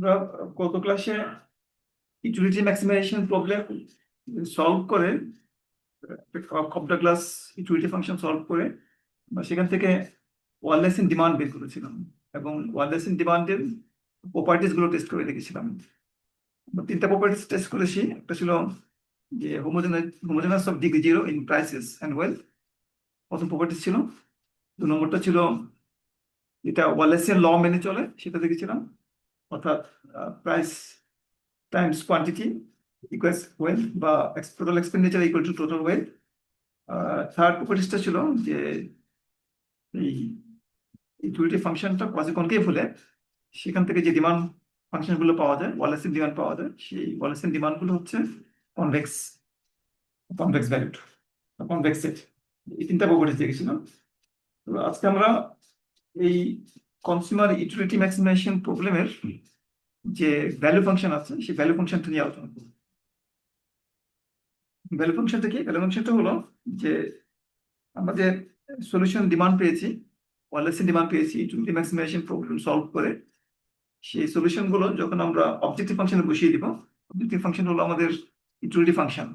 আমরা গত ক্লাসে ইউটিলিটি ম্যাক্সিমাইজেশন প্রবলেম সলভ করে কপটা ক্লাস ইউটিলিটি ফাংশন সলভ করে বা সেখান থেকে ওয়ারলেস ইন ডিমান্ড বের করেছিলাম এবং ওয়ারলেস ইন ডিমান্ডের প্রপার্টিস গুলো টেস্ট করে দেখেছিলাম। আমরা তিনটা প্রপার্টিস টেস্ট করেছি। একটা ছিল যে homogeneous of degree zero in prices and wealth, প্রথম প্রপার্টিস ছিল। 2 নম্বরটা ছিল যেটা ওয়ারলেসিয়ান ল মেনে চলে, সেটা দেখেছিলাম, অর্থাৎ price times quantity equals wealth বা total expenditure equal to total wealth. Third প্রপার্টিসটা ছিল যে এই ইকুইটি ফাংশনটা কোয়াসি কনকেভ হলে সেখান থেকে যে ডিমান্ড ফাংশন গুলো পাওয়া যায়, ওয়ালেসিয়ান ডিমান্ড পাওয়া যায়, সেই ওয়ালেসিয়ান ডিমান্ড গুলো হচ্ছে convex convex valued, convex set. এই তিনটা প্রপার্টিস দেখেছিলাম। তো আজকে আমরা এই কনজিউমার ইউটিলিটি ম্যাক্সিমাইজেশন প্রবলেমের যে ভ্যালু ফাংশন আছে সেই ভ্যালু ফাংশনটা নিয়ে আলোচনা করব। ভ্যালু ফাংশনটা কি? ভ্যালু ফাংশনটা হলো যে আমরা যে সলিউশন ডিমান্ড পেয়েছি, ওয়ালেসিয়ান ডিমান্ড পেয়েছি ইউটিলিটি ম্যাক্সিমাইজেশন প্রবলেম সলভ করে, সেই সলিউশন গুলো যখন আমরা অবজেক্টিভ ফাংশনে বসিয়ে দিব, অবজেক্টিভ ফাংশন হলো আমাদের ইউটিলিটি ফাংশন।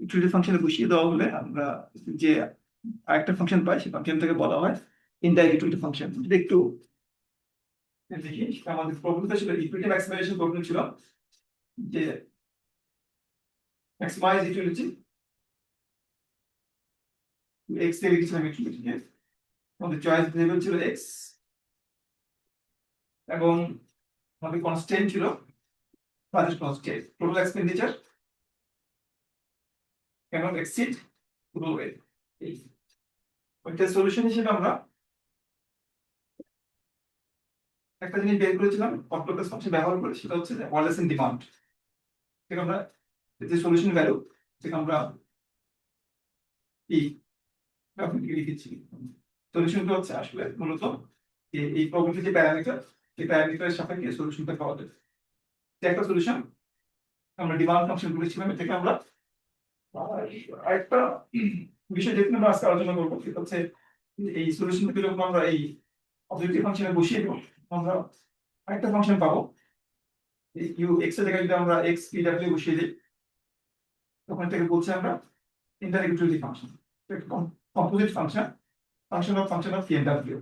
ইউটিলিটি ফাংশনে বসিয়ে দেওয়া হলে আমরা যে আরেকটা ফাংশন পাই, সেই ফাংশনটাকে বলা হয় ইনডাইরেক্ট ইউটিলিটি ফাংশন। যদি একটু দেখি, সেটা আমাদের প্রবলেমটা ছিল ইউটিলিটি ম্যাক্সিমাইজেশন প্রবলেম ছিল যে ম্যাক্সিমাইজ ইউটিলিটি এক্স এর লিখেছিলাম ইউটিলিটিকে। আমাদের চয়েস ভেরিয়েবল ছিল এক্স এবং আমাদের কনস্ট্যান্ট ছিল budget constant, total expenditure cannot exceed total weight. এই ওইটা সলিউশন হিসেবে আমরা একটা জিনিস বের করেছিলাম অক্টোপাস ফাংশন ব্যবহার করে, সেটা হচ্ছে ওয়ালেস ইন ডিমান্ড। থেকে আমরা যে সলিউশন ভ্যালু থেকে আমরা এই গ্রাফিকে লিখেছি, সলিউশনটা হচ্ছে আসলে মূলত এই প্রবলেমের যে প্যারামিটার, এই প্যারামিটারের সাপেক্ষে সলিউশনটা পাওয়া যায়। একটা সলিউশন আমরা ডিমান্ড ফাংশন বলেছিলাম, এটাকে আমরা আরেকটা বিষয় যেটা আমরা আজকে আলোচনা করবো সেটা হচ্ছে এই সলিউশনটাকে যখন আমরা এই অবজেক্টিভ ফাংশনে বসিয়ে দেবো, আমরা আরেকটা ফাংশন পাবো। ইউ এক্স এর জায়গায় যদি আমরা এক্স পি ডাব্লিউ বসিয়ে দিই, তখন এটাকে বলছি আমরা indirect utility function, composite function, function of P and W,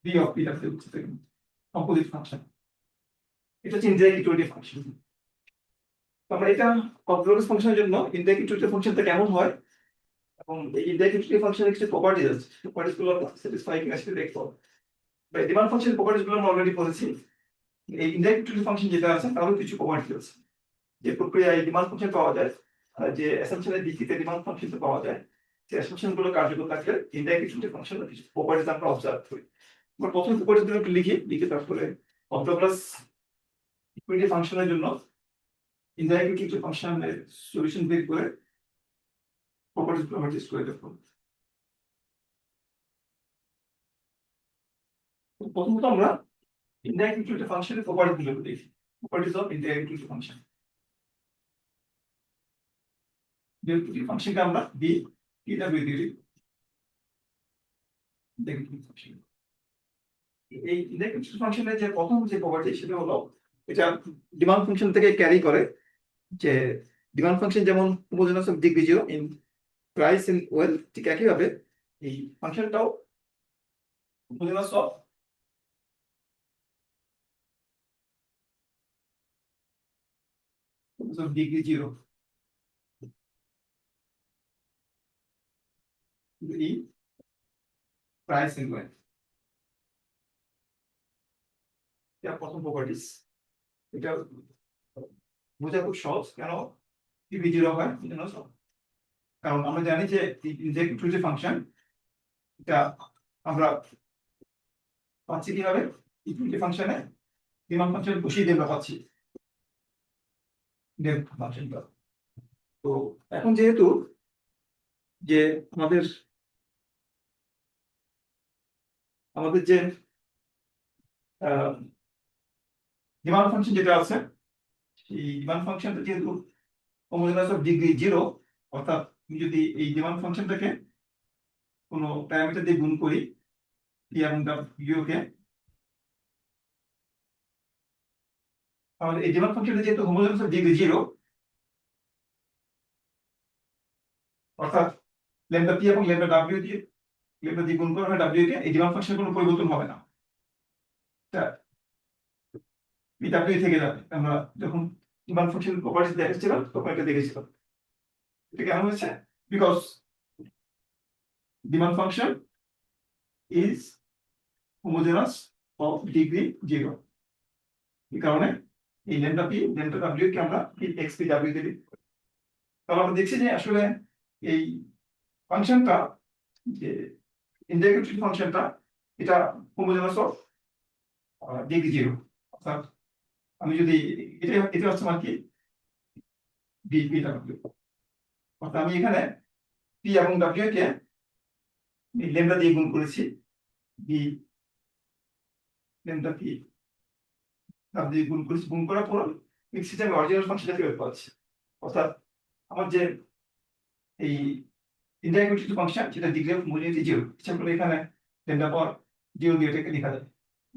B of P W হচ্ছে কম্পোজিট ফাংশন। এটা হচ্ছে ইনডাইরেক্ট ইউটিলিটি ফাংশন। আমরা এটা কম্পোজিট ফাংশনের জন্য ইনডাইরেক্ট ইউটিলিটি ফাংশনটা কেমন হয় এবং এই ইনডাইরেক্ট ইউটিলিটি ফাংশনের কিছু প্রপার্টিজ আছে, প্রপার্টিজ গুলো স্যাটিসফাই কিনা সেটা দেখবো। বা ডিমান্ড ফাংশনের প্রপার্টিজ গুলো আমরা অলরেডি পড়েছি। এই ইনডাইরেক্ট ইউটিলিটি ফাংশন যেটা আছে তারও কিছু প্রপার্টি আছে। যে প্রক্রিয়ায় ডিমান্ড ফাংশন পাওয়া যায়, যে অ্যাসাম্পশনের ভিত্তিতে ডিমান্ড ফাংশনটা পাওয়া যায়, সেই অ্যাসাম্পশন গুলো কার্যকর থাকলে ইনডাইরেক্ট ইউটিলিটি ফাংশনের কিছু প্রপার্টিজ আমরা অবজার্ভ করি। আমরা প্রথম প্রপার্টিজ গুলো একটু লিখে তারপরে অর্থোপ্লাস ইকুইটি ফাংশনের জন্য ইনডাইরেক্ট ইউটিলিটি ফাংশনের সলিউশন বের করে প্রপার্টিজ গুলো আমরা টেস্ট করে দেখব। প্রথমত আমরা ইনডাইরেক্ট ইউটিলিটি ফাংশনের প্রপার্টিজ গুলো দেখি। Properties of indirect utility function. Utility ফাংশনকে আমরা বি টি ডাব্লিউ দিয়ে লিখি। এই ইনডাইরেক্ট ফাংশনের যে প্রথম যে প্রপার্টি সেটা হলো এটা ডিমান্ড ফাংশন থেকে ক্যারি করে, যে ডিমান্ড ফাংশন যেমন homogeneous of degree zero in price in wealth, ঠিক একইভাবে এই ফাংশনটাও homogeneous of degree zero in price in wealth. এটা প্রথম প্রপার্টিস। এটা বোঝা খুব সহজ, কেন ডিগ্রি জিরো হয় কারণ আমরা জানি যে ইনডাইরেক্ট ফাংশন এটা আমরা পাচ্ছি কিভাবে, ইকুইটি ফাংশনে ডিমান্ড ফাংশন বসিয়ে দিয়ে আমরা পাচ্ছি ফাংশনটা। তো এখন যেহেতু যে আমাদের আমাদের যে ডিমান্ড ফাংশন যেটা আছে, এই ডিমান্ড ফাংশনটা যেহেতু হোমোজেনাস অফ ডিগ্রি জিরো, অর্থাৎ আমি যদি এই ডিমান্ড ফাংশনটাকে কোনো প্যারামিটার দিয়ে গুণ করি, পি এবং ডাব্লিউ কে, তাহলে এই ডিমান্ড ফাংশনটা যেহেতু হোমোজেনাস ডিগ্রি 0, অর্থাৎ ল্যামডা পি এবং ল্যামডা ডাব্লিউ দিয়ে গুণ করা হয় ডাব্লিউ কে, এই ডিমান্ড ফাংশনের কোনো পরিবর্তন হবে না, পি ডাব্লিউ থেকে যাবে। আমরা যখন ডিমান্ড ফাংশন প্রপার্টিজ দেখেছিলাম তখন এটা দেখেছিলাম। এটা কেন হয়েছে? Because demand function is homogeneous of degree 0। এই কারণে এই ল্যামডা পি ল্যামডা ডাব্লিউ কে আমরা এক্স পি ডাব্লিউ দিয়ে লিখি। তাহলে আমরা দেখছি যে আসলে এই ফাংশনটা, যে ইন্টিগ্রেটেড ফাংশনটা, এটা হোমোজেনাস অফ ডিগ্রি 0। অর্থাৎ আমি যদি এটা হচ্ছে মানে কি বি পি ডাব্লিউ, অর্থাৎ আমি এখানে পি এবং ডাব্লিউ কে ল্যামডা দিয়ে গুণ করেছি, বি ল্যামডা পি ডাব্লিউ গুণ করেছি, গুণ করার পর মিক্সিতে আমি অরিজিনাল ফাংশনটা বের পাচ্ছি। অর্থাৎ আমার যে এই ইন্টিগ্রেটেড ফাংশন সেটা ডিগ্রি অফ হোমোজেনিটি 0, ইচ্ছা করলে এখানে ল্যামডা পাওয়ার 0 দিয়ে এটাকে লেখা যায়,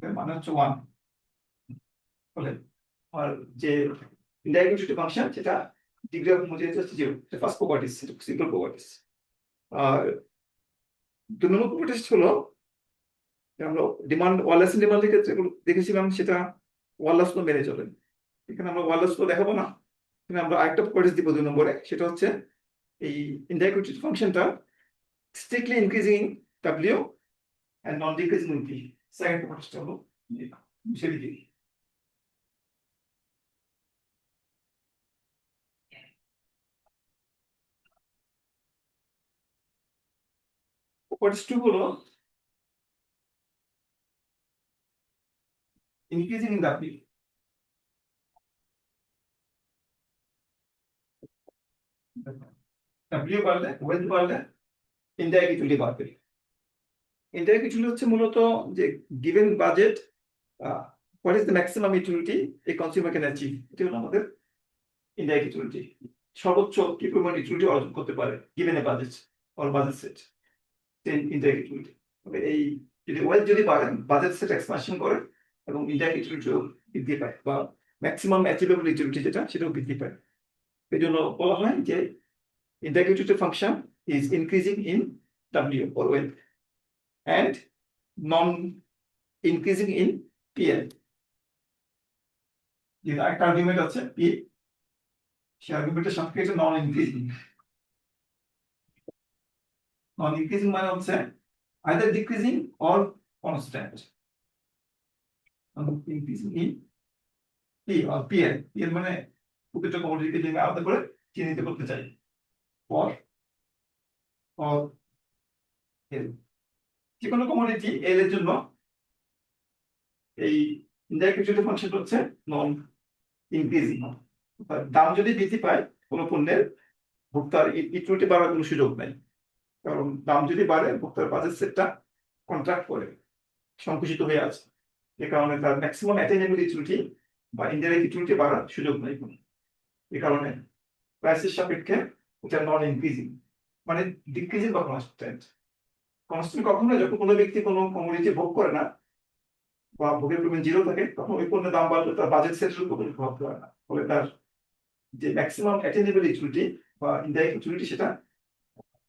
এর মানে হচ্ছে 1 বলে। আর যে ইন্টিগ্রেটেড ফাংশন সেটা ডিগ্রি অফ হোমোজেনিটি হচ্ছে 0, এটা ফার্স্ট প্রপার্টিস, সিম্পল প্রপার্টিস। আর 2 নম্বর প্রপার্টিস হলো আমরা ডিমান্ড ওয়ালেস ডিমান্ডের ক্ষেত্রে দেখেছিলাম, সেটা ওয়ালেস ল মেনে চলে। এখানে আমরা ওয়ালেস ল দেখাবো না, এখানে আমরা আরেকটা প্রপার্টিস দিব 2 নম্বরে, সেটা হচ্ছে এই ইন্টিগ্রেটেড ফাংশনটা strictly increasing W and non decreasing in P. Second প্রপার্টিসটা হলো সেটা দিই। প্রপার্টিস 2 হলো ইনক্রিজিং ইন ডাব্লিউ। ডাব্লিউ বাড়লে, ওয়েলথ বাড়লে ইনডাইরেক্টলি বাড়বে। ইনডাইরেক্টলি হচ্ছে মূলত যে given budget, what is the maximum utility a consumer can achieve, এটা হলো আমাদের ইনডাইরেক্ট ইউটিলিটি। সর্বোচ্চ কি পরিমাণ ইউটিলিটি অর্জন করতে পারে given a budget or budget set, indirect utility. তবে এই যদি ওয়েলথ যদি বাড়ে, বাজেট সেট এক্সপানশন করে এবং ইনডাইরেক্ট ইউটিলিটিও বৃদ্ধি পায়, বা ম্যাক্সিমাম অ্যাচিভেবল ইউটিলিটি যেটা সেটাও বৃদ্ধি পায়। এই জন্য বলা হয় যে indirect utility function is increasing in W or wealth and non-increasing in PL. যে একটা আর্গুমেন্ট আছে P, সেই আর্গুমেন্টের সাপেক্ষে এটা non-increasing। Non-increasing মানে হচ্ছে either decreasing or constant। Non-increasing in P or PL। PL মানে প্রতিটা কমোডিটিকে যদি আমি আলাদা করে চিহ্নিত করতে চাই, or L। যে কোনো কমোডিটি L এর জন্য এই ইনডাইরেক্ট ইউটিলিটি ফাংশন হচ্ছে নন ইনক্রিজিং। দাম যদি বৃদ্ধি পায় কোনো পণ্যের, ভোক্তার ইকুইটি বাড়ার কোনো সুযোগ নাই, কারণ দাম যদি বাড়ে ভোক্তার বাজেট সেটটা কন্ট্রাক্ট করে সংকুচিত হয়ে আছে, এ কারণে তার ম্যাক্সিমাম অ্যাটেইনেবল ইউটিলিটি বা ইনডাইরেক্ট ইউটিলিটি বাড়ার সুযোগ নাই কোনো। এ কারণে প্রাইসের সাপেক্ষে এটা নন ইনক্রিজিং, মানে ডিক্রিজিং বা কনস্ট্যান্ট। কনস্ট্যান্ট কখন হয়? যখন কোনো ব্যক্তি কোনো কমোডিটি ভোগ করে না বা ভোগের পরিমাণ 0 থাকে, তখন ওই পণ্যের দাম বাড়লে তার বাজেট সেটের উপর কোনো প্রভাব পড়ে না, ফলে তার যে ম্যাক্সিমাম অ্যাটেইনেবল ইউটিলিটি বা ইনডাইরেক্ট ইউটিলিটি সেটা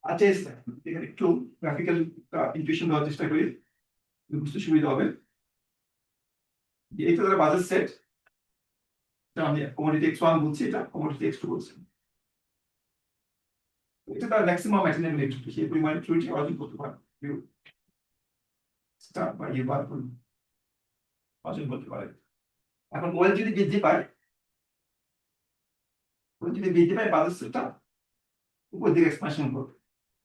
আচেঞ্জ থাকে। এখানে একটু গ্রাফিক্যাল ইনটিউশন দেওয়ার চেষ্টা করি, বুঝতে সুবিধা হবে। এইটা তার বাজেট সেট, আমি কমোডিটি x1 বলছি, এটা কমোডিটি x2 বলছি। এটা তার ম্যাক্সিমাম অ্যাটেইনেবল ইউটিলিটি, সেই পরিমাণ ইউটিলিটি অর্জন করতে পারে স্টার্ট বা বার অর্জন করতে পারে। এখন ওয়েল যদি বৃদ্ধি পায়, বাজেট সেটটা উপর দিকে এক্সপানশন করবে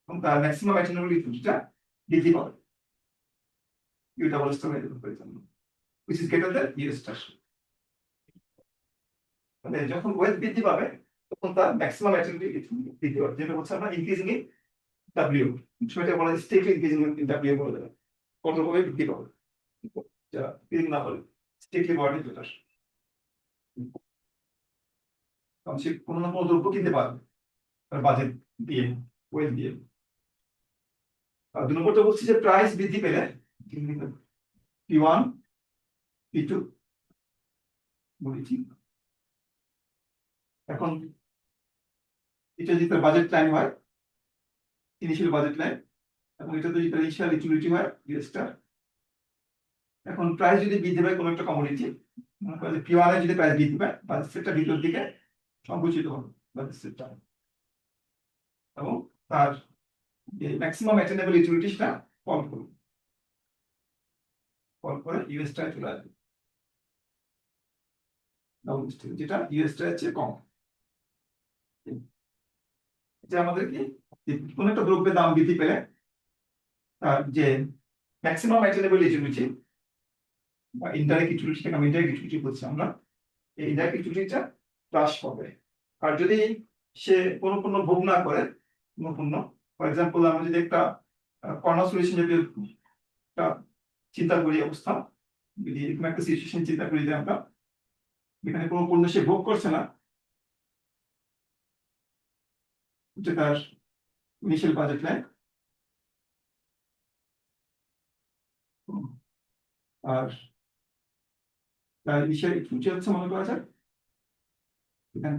এবং তার ম্যাক্সিমাম অ্যাটেইনেবল ইউটিলিটিটা বৃদ্ধি পাবে, ইউ ডাবল স্টার হয়ে যেতে পারে, which is greater than U star। মানে যখন ওয়েলথ বৃদ্ধি পাবে তখন তার ম্যাক্সিমাম অ্যাটেইনেবল ইউটিলিটি বৃদ্ধি পাবে, যেটা হচ্ছে আমরা ইনক্রিজিং ইন ডাব্লিউ, সেটা বলা হয় স্টেটলি ইনক্রিজিং ইন ডাব্লিউ বলা যায়, কতভাবে বৃদ্ধি পাবে, যা ইনক্রিজিং না হলে স্টেটলি বাড়বে যেটা, কারণ সে কোনো না কোনো দ্রব্য কিনতে পারবে তার বাজেট দিয়ে, ওয়েলথ দিয়ে। আর 2 নম্বরটা বলছি যে প্রাইস বৃদ্ধি পেলে P1 P2 বলেছি। এখন এটা যদি বাজেট লাইন হয়, ইনিশিয়াল বাজেট লাইন, এবং এটা যদি ইনিশিয়াল ইউটিলিটি হয় ইউএসটা। এখন প্রাইস যদি বৃদ্ধি পায় কোনো একটা কমোডিটি, মনে করেন P1 এর যদি প্রাইস বৃদ্ধি পায়, বাজেট সেটটা ভিতর দিকে সংকুচিত হবে, বাজেট সেটটা, এবং তার যে ম্যাক্সিমাম অ্যাটেনেবল ইউটিলিটি সেটা ফল করবে, ফল করে ইউএসটা চলে আসবে, যেটা ইউএসটা চেয়ে কম। যে আমাদের কি কোনো একটা দ্রব্যের দাম বৃদ্ধি পেলে তার যে ম্যাক্সিমাম অ্যাটেনেবল ইউটিলিটি বা ইনডাইরেক্ট ইউটিলিটি, আমি ইনডাইরেক্ট ইউটিলিটি বলছি আমরা, এই ইনডাইরেক্ট ইউটিলিটিটা হ্রাস পাবে। আর যদি সে কোনো পণ্য ভোগ না করে, কোনো পণ্য, ফর এক্সাম্পল আমরা যদি একটা কর্নার সলিউশন জাতীয় একটা চিন্তা করি অবস্থা, যদি এরকম একটা সিচুয়েশন চিন্তা করি যে আমরা এখানে কোনো পণ্য সে ভোগ করছে না, যে তার ইনিশিয়াল বাজেট লাইন, আর তার ইনিশিয়াল ইকুইটি হচ্ছে, মনে করা যাক এখানে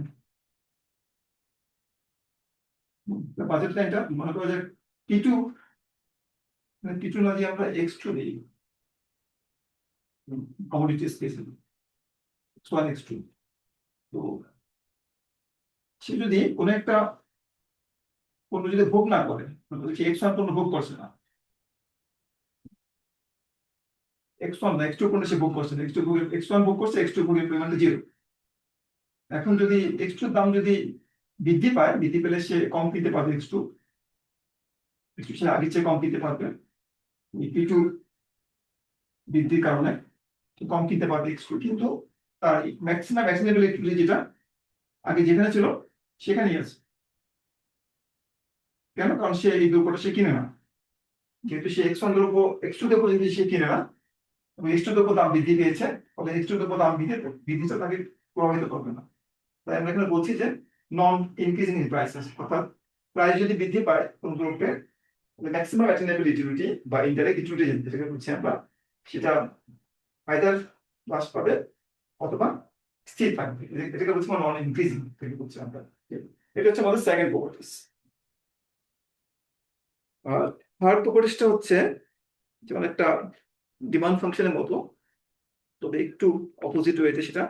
বাজেট লাইনটা মনে করা যাক P2, P2 না দিয়ে আমরা X2 দিই, কমোডিটি স্পেসে X1 X2। তো সে যদি কোনো একটা পণ্য যদি ভোগ না করে, সে X1 পণ্য ভোগ করছে না, X1 না X2 পণ্য সে ভোগ করছে না, X1 ভোগ করছে, X2 ভোগের পরিমাণটা 0। এখন যদি X2 দাম যদি বৃদ্ধি পায়, বৃদ্ধি পেলে সে কম কিনতে পারবে, X2 সে আগের চেয়ে কম কিনতে পারবে, P2 বৃদ্ধির কারণে সে কম কিনতে পারবে X2, কিন্তু তার ম্যাক্সিমাম অ্যাটেনেবল ইউটিলিটি যেটা আগে যেখানে ছিল সেখানেই আছে। কেন? কারণ সে এই দ্রব্যটা সে কিনে না, যেহেতু সে X1 দ্রব্য X2 দ্রব্য যদি সে কিনে না, এবং X2 দ্রব্য দাম বৃদ্ধি পেয়েছে, ফলে X2 দ্রব্য দাম বৃদ্ধিটা তাকে প্রভাবিত করবে না। তাই আমরা এখানে বলছি যে নন ইনক্রিজিং ইন প্রাইসেস, অর্থাৎ প্রাইস যদি বৃদ্ধি পায় কোন দ্রব্যের, ম্যাক্সিমাম অ্যাটেনেবল ইউটিলিটি বা ইনডাইরেক্ট ইউটিলিটি যেটাকে বলছি আমরা, সেটা আইদার হ্রাস পাবে অথবা স্থির থাকবে, এটাকে বলছি নন ইনক্রিজিং থেকে বলছি আমরা। এটা হচ্ছে আমাদের সেকেন্ড প্রপার্টিস। আর থার্ড প্রপার্টিসটা হচ্ছে যেমন একটা ডিমান্ড ফাংশনের মতো, তবে একটু অপোজিট ওয়েতে সেটা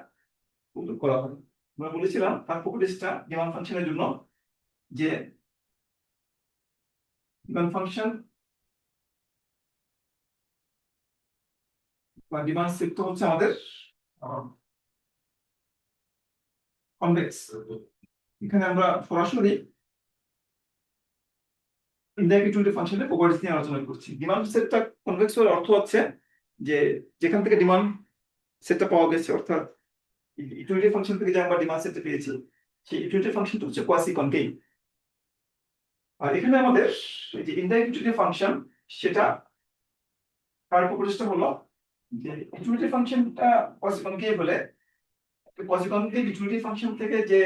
উল্লেখ করা হয়। আমরা বলেছিলাম থার্ড প্রপার্টিসটা ডিমান্ড ফাংশনের জন্য, যে ডিমান্ড ফাংশন বা ডিমান্ড সেট হচ্ছে আমাদের কনভেক্স। এখানে আমরা সরাসরি ইনডাইরেক্ট ইউটিলিটি ফাংশনের প্রপার্টিস নিয়ে আলোচনা করছি। ডিমান্ড সেটটা কনভেক্স হওয়ার অর্থ হচ্ছে যে যেখান থেকে ডিমান্ড সেটটা পাওয়া গেছে, অর্থাৎ ইউটিলিটি ফাংশন থেকে যে আমরা ডিমান্ড সেটটা পেয়েছি, সেই ইউটিলিটি ফাংশনটা হচ্ছে কোয়াসি কনকেভ। আর এখানে আমাদের যে ইনডাইরেক্ট ইউটিলিটি ফাংশন, সেটা তার প্রপার্টিসটা হলো যে ইউটিলিটি ফাংশনটা কোয়াসি কনকেভ হলে, কোয়াসি কনকেভ ইউটিলিটি ফাংশন থেকে যে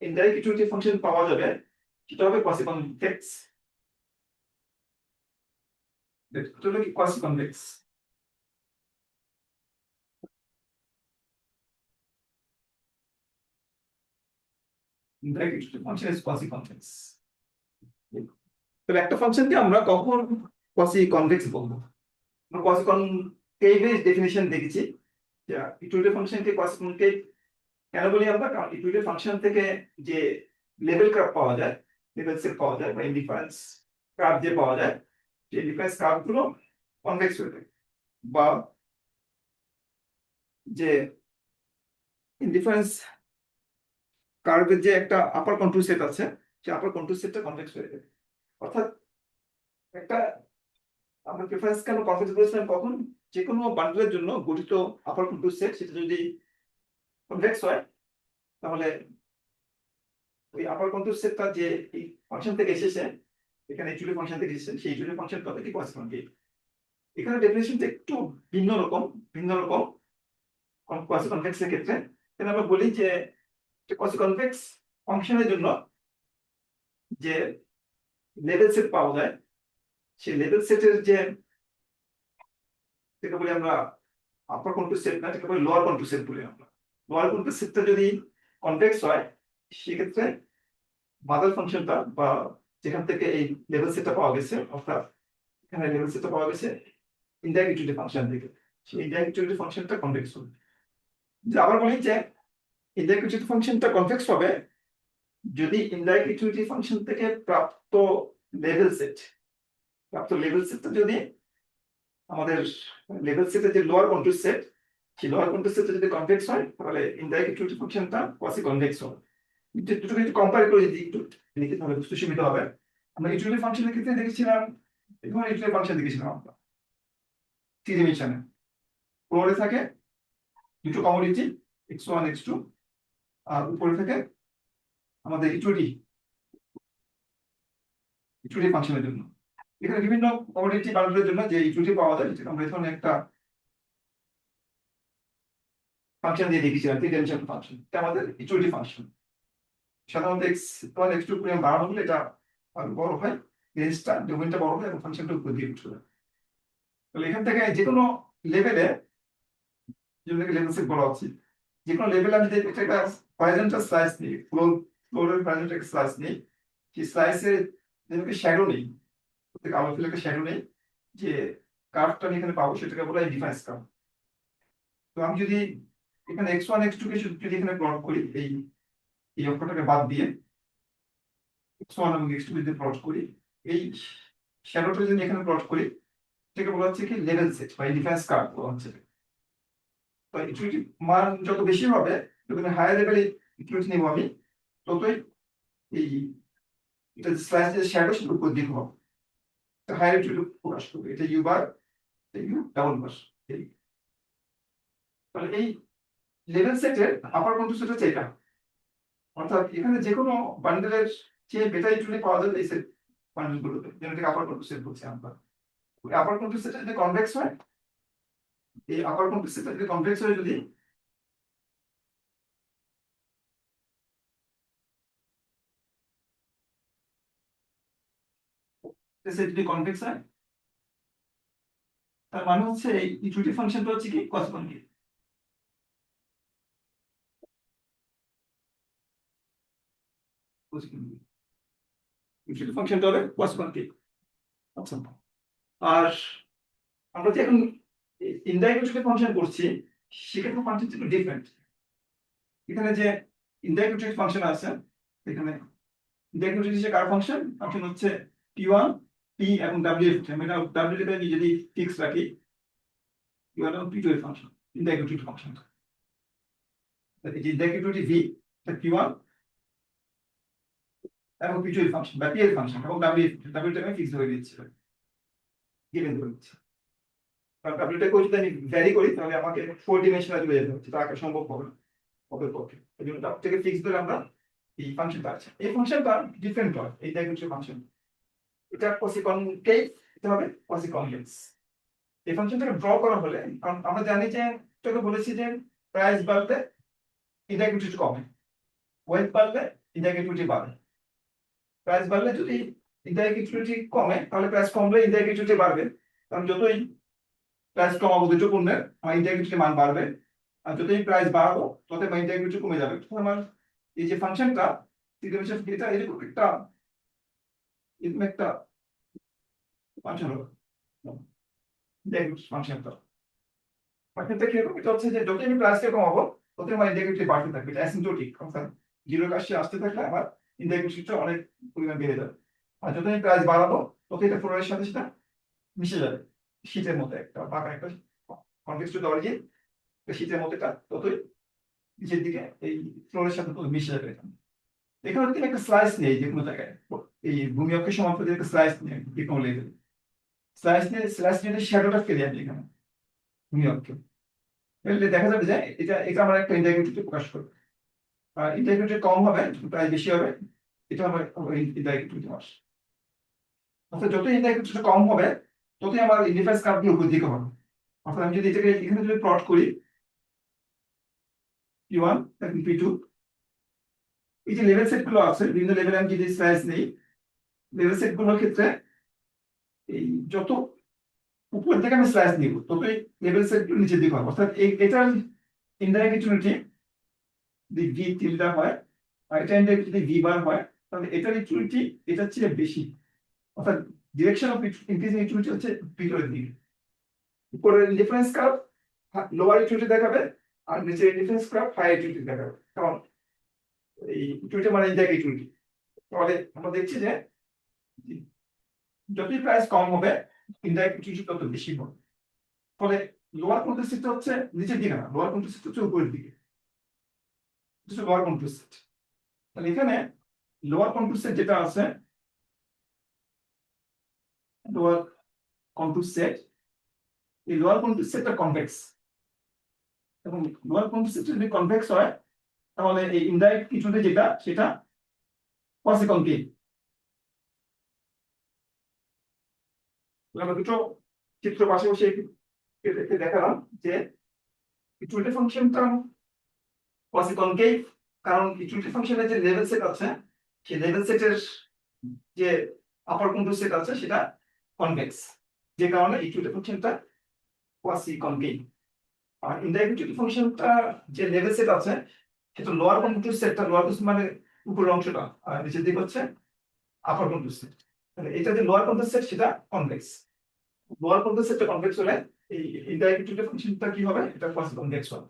ইনডাইরেক্ট ইউটিলিটি ফাংশন পাওয়া যাবে সেটা হবে কোয়াসি কনভেক্স। এটা হলো কি quasi convex. Indirect utility function is quasi convex. তবে একটা ফাংশনকে আমরা কখন কোয়াসি কনভেক্স বলবো? আমরা কোয়াসি কনকেভের ডেফিনিশন দেখেছি, যে ইউটিলিটি ফাংশনকে কোয়াসি কনকেভ কেন বলি আমরা? কারণ ইউটিলিটি ফাংশন থেকে যে লেভেল কার্ভ পাওয়া যায়, লেভেল সেট পাওয়া যায়, বা ইনডিফারেন্স কার্ভ যে পাওয়া যায়, সেই ডিফারেন্স কার্ভ গুলো কনভেক্স হয়ে থাকে, বা যে ইনডিফারেন্স কার্ভের যে একটা আপার কন্ট্রোল সেট আছে, সেই আপার কন্ট্রোল সেটটা কনভেক্স হয়ে থাকে। অর্থাৎ একটা, আমরা প্রেফারেন্স কেন কনভেক্স বলেছিলাম, কখন যে কোনো বান্ডেলের জন্য গঠিত আপার কন্ট্রোল সেট সেটা যদি কনভেক্স হয়, তাহলে ওই আপার কন্ট্রোল সেটটা যে এই ফাংশন থেকে এসেছে, এখানে ইউটিলিটি ফাংশন থেকে এসেছে, সেই ইউটিলিটি ফাংশন হবে কি কোয়াসি কনকেভ। এখানে ডেফিনেশনটা একটু ভিন্ন রকম কোয়াসি কনভেক্সের ক্ষেত্রে। এখানে আমরা বলি যে কোয়াসি কনভেক্স ফাংশনের জন্য যে লেভেল সেট পাওয়া যায়, সেই লেভেল সেটের যে, যেটা বলি আমরা আপার কন্ট্রোল সেট না, যেটা বলি লোয়ার কন্ট্রোল সেট বলি আমরা। লোয়ার কন্ট্রোল সেটটা যদি কনভেক্স হয় সেক্ষেত্রে মাদার ফাংশনটা বা যেখান থেকে এই লেভেল সেটটা পাওয়া গেছে, অর্থাৎ এখানে লেভেল সেটটা পাওয়া গেছে ইনডাইরেক্ট ইউটিলিটি ফাংশন থেকে, সেই ইনডাইরেক্ট ইউটিলিটি ফাংশনটা কনভেক্স হবে। যে আবার বলি যে ইনডাইরেক্ট ইউটিলিটি ফাংশনটা কনভেক্স হবে যদি ইনডাইরেক্ট ইউটিলিটি ফাংশন থেকে প্রাপ্ত লেভেল সেটটা যদি আমাদের লেভেল সেটের যে লোয়ার কন্ট্রোল সেট, সেই লোয়ার কন্ট্রোল সেটটা যদি কনভেক্স হয় তাহলে ইনডাইরেক্ট ইউটিলিটি ফাংশনটা কোয়াসি কনভেক্স হবে। দুটোকে একটু কম্পেয়ার করে যদি একটু লিখতে হবে বুঝতে সুবিধা হবে। আমরা ইউটিলিটি ফাংশনের ক্ষেত্রে দেখেছিলাম, এখানে ইউটিলিটি ফাংশন দেখেছিলাম আমরা থ্রি ডিমেনশনে। ফ্লোরে থাকে দুটো কমোডিটি x1 x2, আর উপরে থাকে আমাদের ইউটিলিটি ফাংশনের জন্য। এখানে বিভিন্ন কমোডিটি বান্ডলের জন্য যে ইউটিলিটি পাওয়া যায় সেটা আমরা এখানে একটা ফাংশন দিয়ে দেখেছিলাম, থ্রি ডিমেনশনাল ফাংশন, এটা আমাদের ইউটিলিটি ফাংশন। সাধারণত x1 x2 পরিমাণ বাড়ানো হলে এটা আরো বড় হয়, রেঞ্জটা ডোমেনটা বড় হয় এবং ফাংশনটা উপর দিয়ে উঠে। তাহলে এখান থেকে যে কোনো লেভেলে, যেগুলোকে লেভেল সেট বলা উচিত, যে কোনো লেভেলে আমি যদি একটা হরাইজন্টাল স্লাইস নিই, ফ্লোরের হরাইজন্টাল স্লাইস নিই, সেই স্লাইসের যেটাকে শ্যাডো নেই, প্রত্যেক আলো ফেলে একটা শ্যাডো নেই, যে কার্ভটা আমি এখানে পাবো সেটাকে বলা হয় ডিফারেন্স কার্ভ। তো আমি যদি এখানে x1 x2 কে যদি এখানে প্লট করি, এই অক্ষরটাকে বাদ দিয়ে x1 এবং x2 যদি প্লট করি, এই শ্যাডোটা যদি এখানে প্লট করি, এটাকে বলা হচ্ছে কি লেভেল সেট বা ডিফারেন্স কার্ভ বলা হচ্ছে। তো ইউটিলিটি মান যত বেশি হবে, যখন হায়ার লেভেলে ইউটিলিটি নেব আমি, ততই এই এটা স্ল্যাশ যে শ্যাডো সেটা উপর দিকে হবে, তো হায়ার ইউটিলিটি প্রকাশ করবে। এটা U bar, U double bar. তাহলে এই লেভেল সেটের আপার কন্ট্রোল সেট হচ্ছে এটা, অর্থাৎ এখানে যে কোনো বান্ডেলের যে বেটা ইউটিলিটি পাওয়া যাবে এই সেট বান্ডেলগুলোতে, যেটাকে আপার কন্ট্রোল সেট বলছি আমরা। আপার কন্ট্রোল সেটটা যদি কনভেক্স হয়, এই আপার কন্ট্রোল সেটটা যদি কনভেক্স হয়, যদি সেট যদি কনভেক্স হয়, তার মানে হচ্ছে এই ইউটিলিটি ফাংশনটা হচ্ছে কি cos কনভেক্স। ইউটিলিটি ফাংশনটা হবে cos কনভেক্স। আচ্ছা, আর আমরা যে এখন ইনডাইরেক্ট ইউটিলিটি ফাংশন করছি, সেক্ষেত্রে ফাংশন একটু ডিফারেন্ট। এখানে যে ইনডাইরেক্ট ইউটিলিটি ফাংশন আছে, এখানে ইনডাইরেক্ট ইউটিলিটি যে কার ফাংশন ফাংশন হচ্ছে p1 p এবং w এর ফাংশন। এটা w টা যদি ফিক্স রাখি, p1 এবং p2 এর ফাংশন ইনডাইরেক্ট ইউটিলিটি ফাংশন। এই যে ইনডাইরেক্ট ইউটিলিটি v, এটা p1 এবং p2 এর ফাংশন বা p এর ফাংশন, এবং w টা আমি ফিক্স ধরে দিচ্ছি, গিভেন ধরে দিচ্ছি। কারণ w টা যদি আমি ভ্যারি করি তাহলে আমাকে 4 ডিমেনশনাল চলে যেতে হচ্ছে, তা আঁকা সম্ভব হবে না ওদের পক্ষে। এই জন্য w থেকে ফিক্স ধরে আমরা এই ফাংশনটা আছে। এই ফাংশনটা ডিফারেন্ট হয়, এই ইনডাইরেক্ট ফাংশন। এটা কোসিকনকেভ, এটা হবে কোসিকনভেক্স। এই ফাংশনটাকে ড্র করা হলে, কারণ আমরা জানি যে তোকে বলেছি যে প্রাইস বাড়লে ইনডাইরেক্ট কমে, ওয়েট বাড়লে ইনডাইরেক্ট বাড়ে। প্রাইস বাড়লে যদি ইনডাইরেক্ট কমে, তাহলে প্রাইস কমলে ইনডাইরেক্ট বাড়বে, কারণ যতই প্রাইস কমাবো দুটো পণ্যের, আমার ইনডাইরেক্ট মান বাড়বে, আর যতই প্রাইস বাড়াবো ততই আমার ইনডাইরেক্ট কমে যাবে। আমার এই যে ফাংশনটা এটা এরকম একটা ফাংশন হলো ফাংশনটা। ফাংশনটা কিরকম? এটা হচ্ছে যে যতই আমি প্রাইসকে কমাবো ততই আমার ইনডাইরেক্ট বাড়তে থাকবে, এটা অ্যাসিম্পটোটিক। অর্থাৎ জিরোর কাছে আসতে থাকলে আমার ইনডাইরেক্টটা অনেক পরিমাণ বেড়ে যাবে, আর যতই আমি প্রাইস বাড়াবো ততই এটা ফ্লোরের সাথে সেটা মিশে যাবে, শীতের মতো একটা পাকা একটা কনটেক্সট টু দ্য অরিজিন, শীতের মতো এটা ততই নিচের দিকে এই ফ্লোরের সাথে মিশে যাবে। এখানে যদি একটা স্লাইস নেই যে কোনো জায়গায়, এই ভূমি অক্ষের সমান্তরাল একটা স্লাইস নেই, যে কোনো লেভেল স্লাইস নিয়ে শ্যাডোটা ফেলে আমি এখানে ভূমি অক্ষে ফেললে দেখা যাবে যে এটা এটা আমার একটা ইনডাইরেক্ট প্রকাশ করবে। আর ইনডাইরেক্ট কম হবে, প্রায় বেশি হবে, এটা আমার ইনডাইরেক্ট মাস। অর্থাৎ যত ইনডাইরেক্ট কম হবে ততই আমার ইন্ডিফারেন্স কার্ভগুলো উপর দিকে হবে। অর্থাৎ আমি যদি এটাকে এখানে যদি প্লট করি p1 এবং p2, এই যে লেভেল সেট গুলো আছে বিভিন্ন লেভেলে আমি যদি স্লাইস নেই, লেভেল সেট গুলোর ক্ষেত্রে এই যত উপর থেকে আমি স্লাইস নিব ততই লেভেল সেট গুলো নিচের দিকে হবে। অর্থাৎ এটার ইনডাইরেক্ট ইউটিলিটি যদি ভি টিলডা হয় আর এটা ইনডাইরেক্ট যদি ভি বার হয়, তাহলে এটার ইকুইটি এটার চেয়ে বেশি, অর্থাৎ ডিরেকশন অফ ইনক্রিজিং ইকুইটি হচ্ছে ভিতরের দিকে। উপরের ইন্ডিফারেন্স কার্ভ লোয়ার ইকুইটি দেখাবে আর নিচের ইন্ডিফারেন্স কার্ভ হাই ইকুইটি দেখাবে, কারণ এই ইকুইটি মানে ইনডাইরেক্ট ইকুইটি। তাহলে আমরা দেখছি যে যতই প্রাইস কম হবে ইনডাইরেক্ট ইকুইটি তত বেশি হবে। ফলে লোয়ার কন্ট্রোল সেটটা হচ্ছে নিচের দিকে না, লোয়ার কন্ট্রোল সেট হচ্ছে উপরের দিকে, লোয়ার কন্ট্রোল সেট। তাহলে এখানে লোয়ার কন্ট্রোল সেট যেটা আছে, লোয়ার কন্ট্রোল সেট, এই লোয়ার কন্ট্রোল সেটটা কনভেক্স, এবং লোয়ার কন্ট্রোল সেট যদি কনভেক্স হয় তাহলে এই ইনডাইরেক্ট কিছুতে যেটা সেটা কোয়াসি কনকেভ। আমরা দুটো চিত্র পাশাপাশি দেখালাম যে ইকুইটি ফাংশনটা কোয়াসি কনকেভ, কারণ ইকুইটি ফাংশনের যে লেভেল সেট আছে সেই লেভেল সেটের যে আপার কন্ট্রোল সেট আছে সেটা কনভেক্স, যে কারণে ইকুইটি ফাংশনটা কোয়াসি কনকেভ। আর ইনডাইরেক্ট ইকুইটি ফাংশনটা যে লেভেল সেট আছে সেটা লোয়ার কন্ট্রোল সেটটা, লোয়ার কন্ট্রোল মানে উপরের অংশটা, আর নিচের দিক হচ্ছে আপার কন্ট্রোল সেট। তাহলে এটা যে লোয়ার কন্ট্রোল সেট সেটা কনভেক্স, লোয়ার কন্ট্রোল সেটটা কনভেক্স হলে এই ইনডাইরেক্ট ইকুইটি ফাংশনটা কি হবে, এটা কোয়াসি কনভেক্স হবে।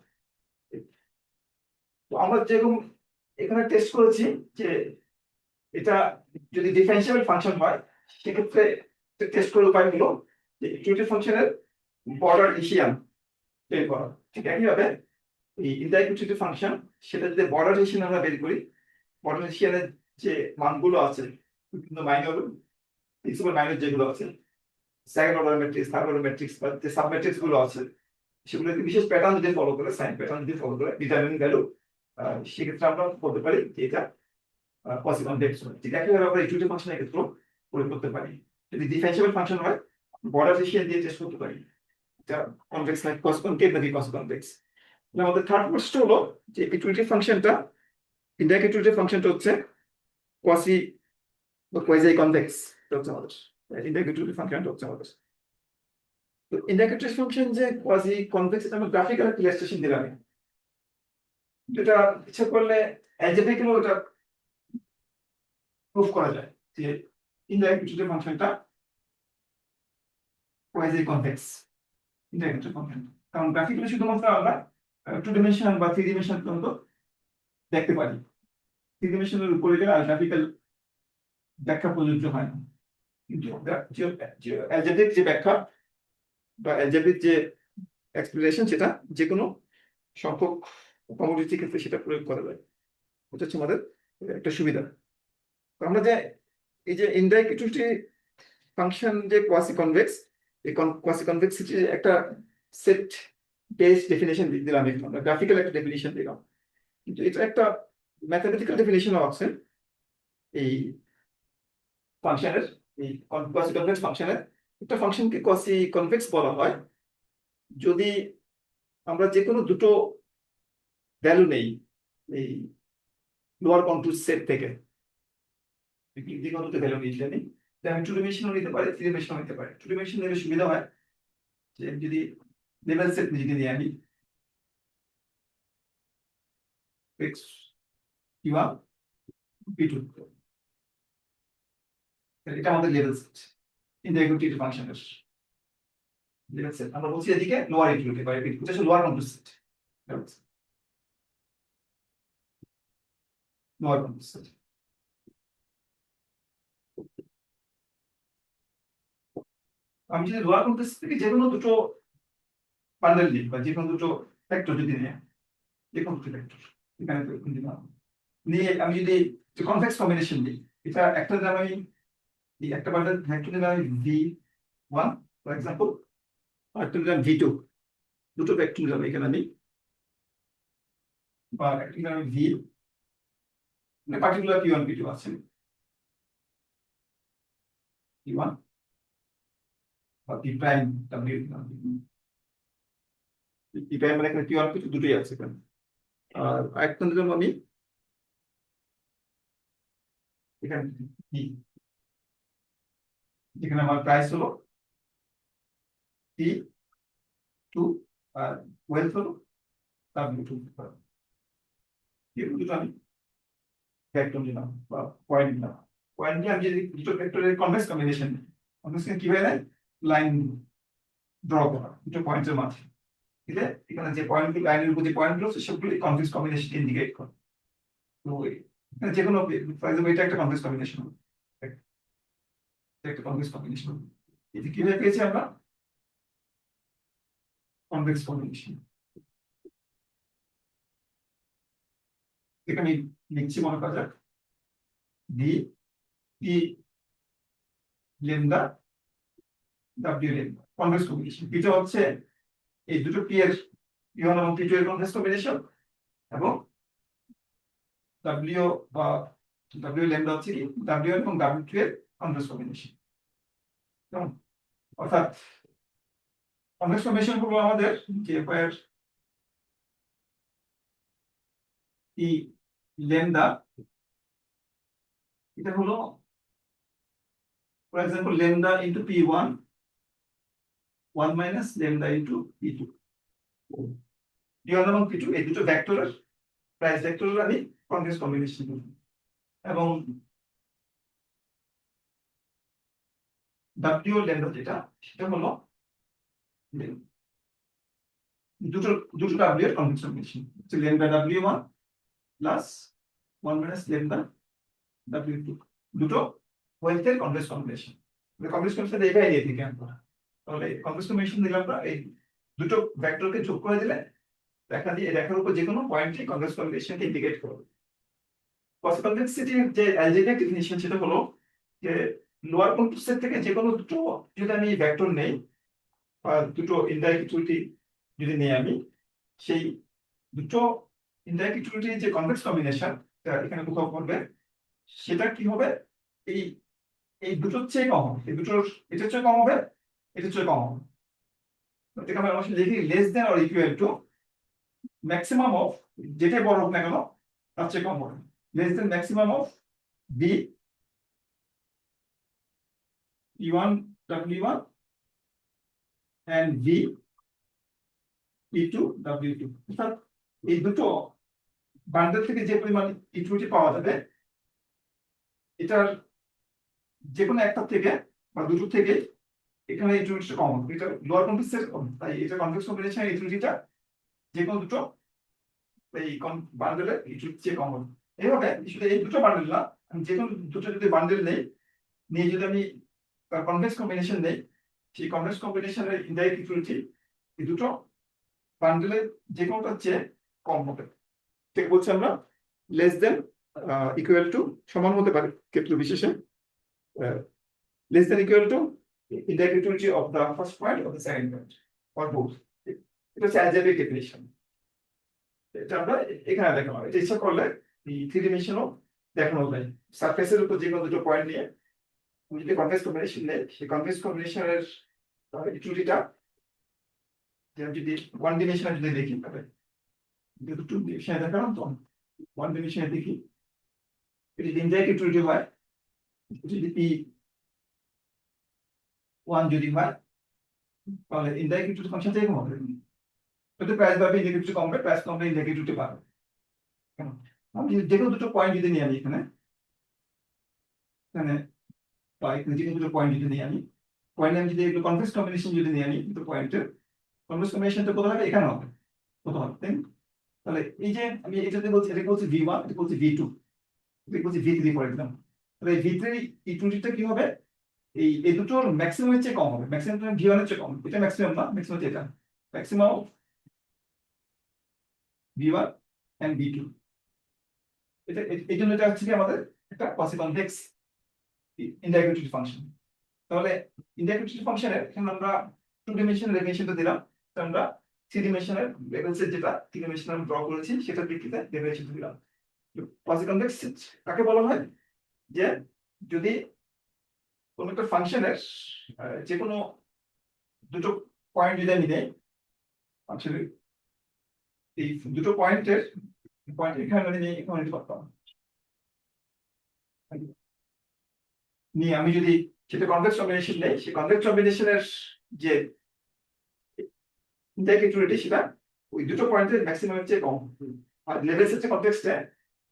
তো আমরা যেরকম এখানে টেস্ট করেছি যে এটা যদি ডিফারেন্সিয়েবল ফাংশন হয়, সেক্ষেত্রে টেস্ট করার উপায় হলো যে ইকুইটি ফাংশনের বর্ডার এশিয়ান বের করা। ঠিক একইভাবে এই ইনডাইরেক্ট ইকুইটি ফাংশন সেটা যদি বর্ডার এশিয়ান আমরা বের করি, বর্ডার এশিয়ানের যে মানগুলো আছে বিভিন্ন মাইনর প্রিন্সিপাল মাইনর যেগুলো আছে, second order matrix, third order matrix বা যে সাব ম্যাট্রিক্স গুলো আছে, সেগুলো বিশেষ প্যাটার্ন যদি ফলো করে, সাইন প্যাটার্ন যদি ফলো করে ডিটারমিন ভ্যালু, সেক্ষেত্রে আমরা বলতে পারি যে এটা পসিবল ডেপথ। ঠিক একইভাবে আমরা ইকুইটি ফাংশনের ক্ষেত্রে প্রয়োগ করতে পারি। যদি ডিফারেন্সিয়েবল ফাংশন হয় বর্ডার এশিয়ান দিয়ে টেস্ট করতে পারি এটা কনভেক্স নাকি কস কনকেভ নাকি কস কনভেক্স। আমাদের থার্ড প্রশ্ন হলো যে ইকুইটি ফাংশনটা, ইনডাইরেক্ট ইকুইটি ফাংশনটা হচ্ছে কোয়াসি বা কোয়াজি কনভেক্স, এটা হচ্ছে আমাদের ইনডাইরেক্ট ইকুইটি ফাংশনটা হচ্ছে আমাদের। তো ইনডাইরেক্ট ইকুইটি ফাংশন যে কোয়াজি কনভেক্স এটা আমরা গ্রাফিক্যাল ইলাস্ট্রেশন দিলাম, যেটা ইচ্ছা করলে অ্যালজেব্রিক্যালি ওটা প্রুফ করা যায় যে ইনডাইরেক্ট ইকুইটি ফাংশনটা কোয়াজি কনভেক্স, ইনডাইরেক্ট ফাংশন। কারণ গ্রাফিক্যালি শুধুমাত্র আমরা 2 ডিমেনশন বা 3 ডিমেনশন পর্যন্ত দেখতে পারি, 3 ডিমেনশনের উপরে গেলে আর গ্রাফিক্যাল ব্যাখ্যা প্রযোজ্য হয় না। কিন্তু অ্যালজেব্রিক যে ব্যাখ্যা বা অ্যালজেব্রিক যে এক্সপ্লেনেশন সেটা যে কোনো সংখ্যক কমোডিটির ক্ষেত্রে সেটা প্রয়োগ করা যায়, এটা হচ্ছে আমাদের একটা সুবিধা। তো আমরা যে এই যে ইনডাইরেক্ট ইকুইটি ফাংশন যে কোয়াসি কনভেক্স, এই কোয়াসি কনভেক্সিটির একটা সেট বেস ডেফিনেশন দিলাম, আমরা গ্রাফিক্যাল একটা ডেফিনেশন দিলাম, কিন্তু এটা একটা ম্যাথমেটিক্যাল ডেফিনেশনও আছে এই ফাংশনের, এই কোয়াসি কনভেক্স ফাংশনের। একটা ফাংশনকে কোয়াসি কনভেক্স বলা হয় যদি আমরা যে কোনো দুটো ভ্যালু নেই এই লোয়ার কন্ট্রোল সেট থেকে, যে কোনো দুটো ভ্যালু নিয়ে জানি, আমি 2 ডিমেনশনও নিতে পারি, 3 ডিমেনশনও নিতে পারি। 2 ডিমেনশন নিলে সুবিধা হয় যে যদি লেভেল সেট যদি নিয়ে আমি x p1 p2, এটা আমাদের লেভেল সেট ইনডাইরেক্ট ইকুইটি ফাংশনের লেভেল সেট। আমরা বলছি এদিকে লোয়ার ইকুইটি বা এটা হচ্ছে lower control set, lower control set. আমি যদি লোয়ার কন্ট্রোল সেট থেকে যে কোনো দুটো বান্ডেল নিই বা যে কোনো দুটো ফ্যাক্টর যদি নিই, যে কোনো দুটো ফ্যাক্টর এখানে নিয়ে আমি যদি কনভেক্স কম্বিনেশন দিই, এটা একটা দিলাম আমি একটা বান্ডেল ভেক্টর দিলাম আমি v1 ফর এক্সাম্পল, আর একটা দিলাম v2, দুটো ভেক্টর দিলাম এখানে আমি, বা একটা দিলাম আমি v মানে পার্টিকুলার p1 p2 আছে, p1 বা p প্রাইম w দিলাম, p প্রাইম মানে এখানে p1 p2 দুটোই আছে এখানে। আর আরেকটা দিলাম আমি এখানে v, যেখানে আমার প্রাইস হলো p2 আর ওয়েলথ হলো w2। দুটো আমি ভেক্টর নিলাম বা পয়েন্ট নিলাম, পয়েন্ট নিয়ে আমি যদি দুটো ভেক্টরের কনভেক্স কম্বিনেশন কি হয় লাইন ড্র করা দুটো পয়েন্টের মাঝে দিলে এখানে যে পয়েন্টগুলো লাইনের উপর যে পয়েন্টগুলো আছে সবগুলো কনভেক্স কম্বিনেশন ইন্ডিকেট করে। তো এখানে যে কোনো ফর এক্সাম্পল এটা একটা কনভেক্স কম্বিনেশন, একটা কনভেক্স কম্বিনেশন, এটা কিভাবে পেয়েছি আমরা কনভেক্স কম্বিনেশন। এখানে লিখছি মনে করা যাক D P lambda W lambda convex combination. এটা হচ্ছে এই দুটো পি এর পি1 এবং পি2 এর কনভেক্স কম্বিনেশন এবং ডাব্লিউ বা ডাব্লিউ লেমডা হচ্ছে কি ডাব্লিউ এবং ডাব্লিউ2 এর কনভেক্স কম্বিনেশন। অর্থাৎ কনভেক্স কম্বিনেশন হলো আমাদের যে এর ই লেমডা, এটা হলো for example lambda into p1 1 minus lambda into p2। p1 এবং p2 এই দুটো ভেক্টরের প্রাইস ভেক্টরের আমি কনভেক্স কম্বিনেশন করব এবং ডাব্লিউ লেমডা যেটা সেটা হলো দুটো দুটো ডাব্লিউ এর কনভেক্স কম্বিনেশন হচ্ছে lambda w1 plus 1 minus lambda w2 দুটো ওয়েলথের কনভেক্স কম্বিনেশন। কনভেক্স কম্বিনেশন এইভাবে দিয়ে দিই আমরা, তাহলে কনভেক্স কম্বিনেশন দিলাম আমরা এই দুটো ভেক্টরকে যোগ করে দিলে দেখা দিয়ে রেখার উপর যে কোনো পয়েন্টে কনভেক্স কম্বিনেশনকে ইন্ডিকেট করবে। কনভেক্সিটির যে অ্যালজেব্রিক ডেফিনিশন সেটা হলো যে লোয়ার কন্ট্রোল সেট থেকে যে কোনো দুটো যদি আমি ভেক্টর নেই বা দুটো ইনডাইরেক্ট ইকুয়ালিটি যদি নেই আমি, সেই দুটো ইনডাইরেক্ট ইকুয়ালিটির যে কনভেক্স কম্বিনেশন এখানে কোথাও করবে সেটা কি হবে এই এই দুটোর চেয়ে কম হবে, এই দুটোর এটার চেয়ে কম হবে, এটার চেয়ে কম হবে। আমরা লিখি less than or equal to maximum of যেটাই বড় হোক না কেন তার চেয়ে কম হবে, less than maximum of B p1 w1 and v p2 w2। অর্থাৎ এই দুটো বান্ডেল থেকে যে পরিমাণ ইকুইটি পাওয়া যাবে এটার যে কোনো একটা থেকে বা দুটো থেকে এখানে ইকুইটিটা কম হবে, এটা লোয়ার কনভেক্সের তাই এটা কনভেক্স কম্বিনেশন ইকুইটিটা যে কোনো দুটো এই বান্ডেলের ইকুইটি চেয়ে কম হবে। এইভাবে শুধু এই দুটো বান্ডেল না, আমি যে কোনো দুটো যদি বান্ডেল নেই নিয়ে যদি আমি তার কনভেক্স কম্বিনেশন নেই সেই কনভেক্স কম্বিনেশনের ইনডাইরেক্ট ইকুইটি এই দুটো বান্ডেলের যে কোনোটার চেয়ে কম হবে। ঠিক বলছি আমরা লেস দেন ইকুয়াল টু সমান হতে পারে ক্ষেত্র বিশেষে, less than equal to indirect equity of the first point of the second point or both. এটা হচ্ছে অ্যালজেব্রিক ডেফিনিশন। এটা আমরা এখানে দেখানো এটা ইচ্ছা করলে এই থ্রি ডিমেনশনও দেখানো যায়। সারফেসের উপর যে কোনো দুটো পয়েন্ট নিয়ে আমি যদি কনভেক্স কম্বিনেশন নেই সেই কনভেক্স কম্বিনেশনের ইকুইটিটা যদি ওয়ান ডিমেনশনে যদি দেখি তবে দুটো ডিমেনশনে দেখালাম তো ওয়ান ডিমেনশনে দেখি এটি ইনডাইরেক্ট ইকুইটি হয় যদি p1 যদি হয় তাহলে ইনডাইরেক্ট ইকুইটি ফাংশন থেকে কম হবে, তো প্রাইস বাড়বে ইনডাইরেক্ট ইকুইটি কমবে, প্রাইস কমবে ইনডাইরেক্ট ইকুইটি বাড়বে। আমি যে কোনো দুটো পয়েন্ট যদি নিই আমি এখানে এখানে বা এখানে যে কোনো দুটো পয়েন্ট যদি নিই আমি পয়েন্টে আমি যদি একটু কনভেক্স কম্বিনেশন যদি নিই আমি দুটো পয়েন্টের কনভেক্স কম্বিনেশনটা কোথাও হবে এখানে হবে কোথাও হবে, তাই না? তাহলে এই যে আমি এটাতে বলছি এটাকে বলছি v1 এটা বলছি v2 এটা বলছি v3 ফর এক্সাম্পল। তাহলে এই v3 ইকুইটিটা কি হবে এই দুটোর ম্যাক্সিমামের চেয়ে কম হবে, ম্যাক্সিমাম v1 এর চেয়ে কম, এটা ম্যাক্সিমাম না ম্যাক্সিমাম এটা ম্যাক্সিমাম v1 and v2। এটা এই জন্য এটা হচ্ছে কি আমাদের একটা কোয়াসি-কনভেক্স ইনডাইরেক্ট ইকুইটি ফাংশন। তাহলে ইনডাইরেক্ট ইকুইটি ফাংশনের এখানে আমরা টু ডিমেনশনাল ডেফিনিশনটা দিলাম, তো আমরা থ্রি ডিমেনশনাল লেভেলসের যেটা থ্রি ডিমেনশনাল ড্র করেছি সেটার ভিত্তিতে ডেফিনিশন দিলাম। কোয়াসি-কনভেক্স কাকে বলা হয় যে যদি কোনো একটা ফাংশনের যে কোনো দুটো পয়েন্ট যদি আমি নেই ফাংশনের এই দুটো পয়েন্টের পয়েন্ট এখানে নিয়ে এখানে নিতে পারতাম নিয়ে আমি যদি সেটা কনভেক্স কম্বিনেশন নেই সেই কনভেক্স কম্বিনেশনের যে ইনডাইরেক্ট ইকুইটি সেটা ওই দুটো পয়েন্টের ম্যাক্সিমামের চেয়ে কম, আর লেভেল সেটের কনটেক্সটে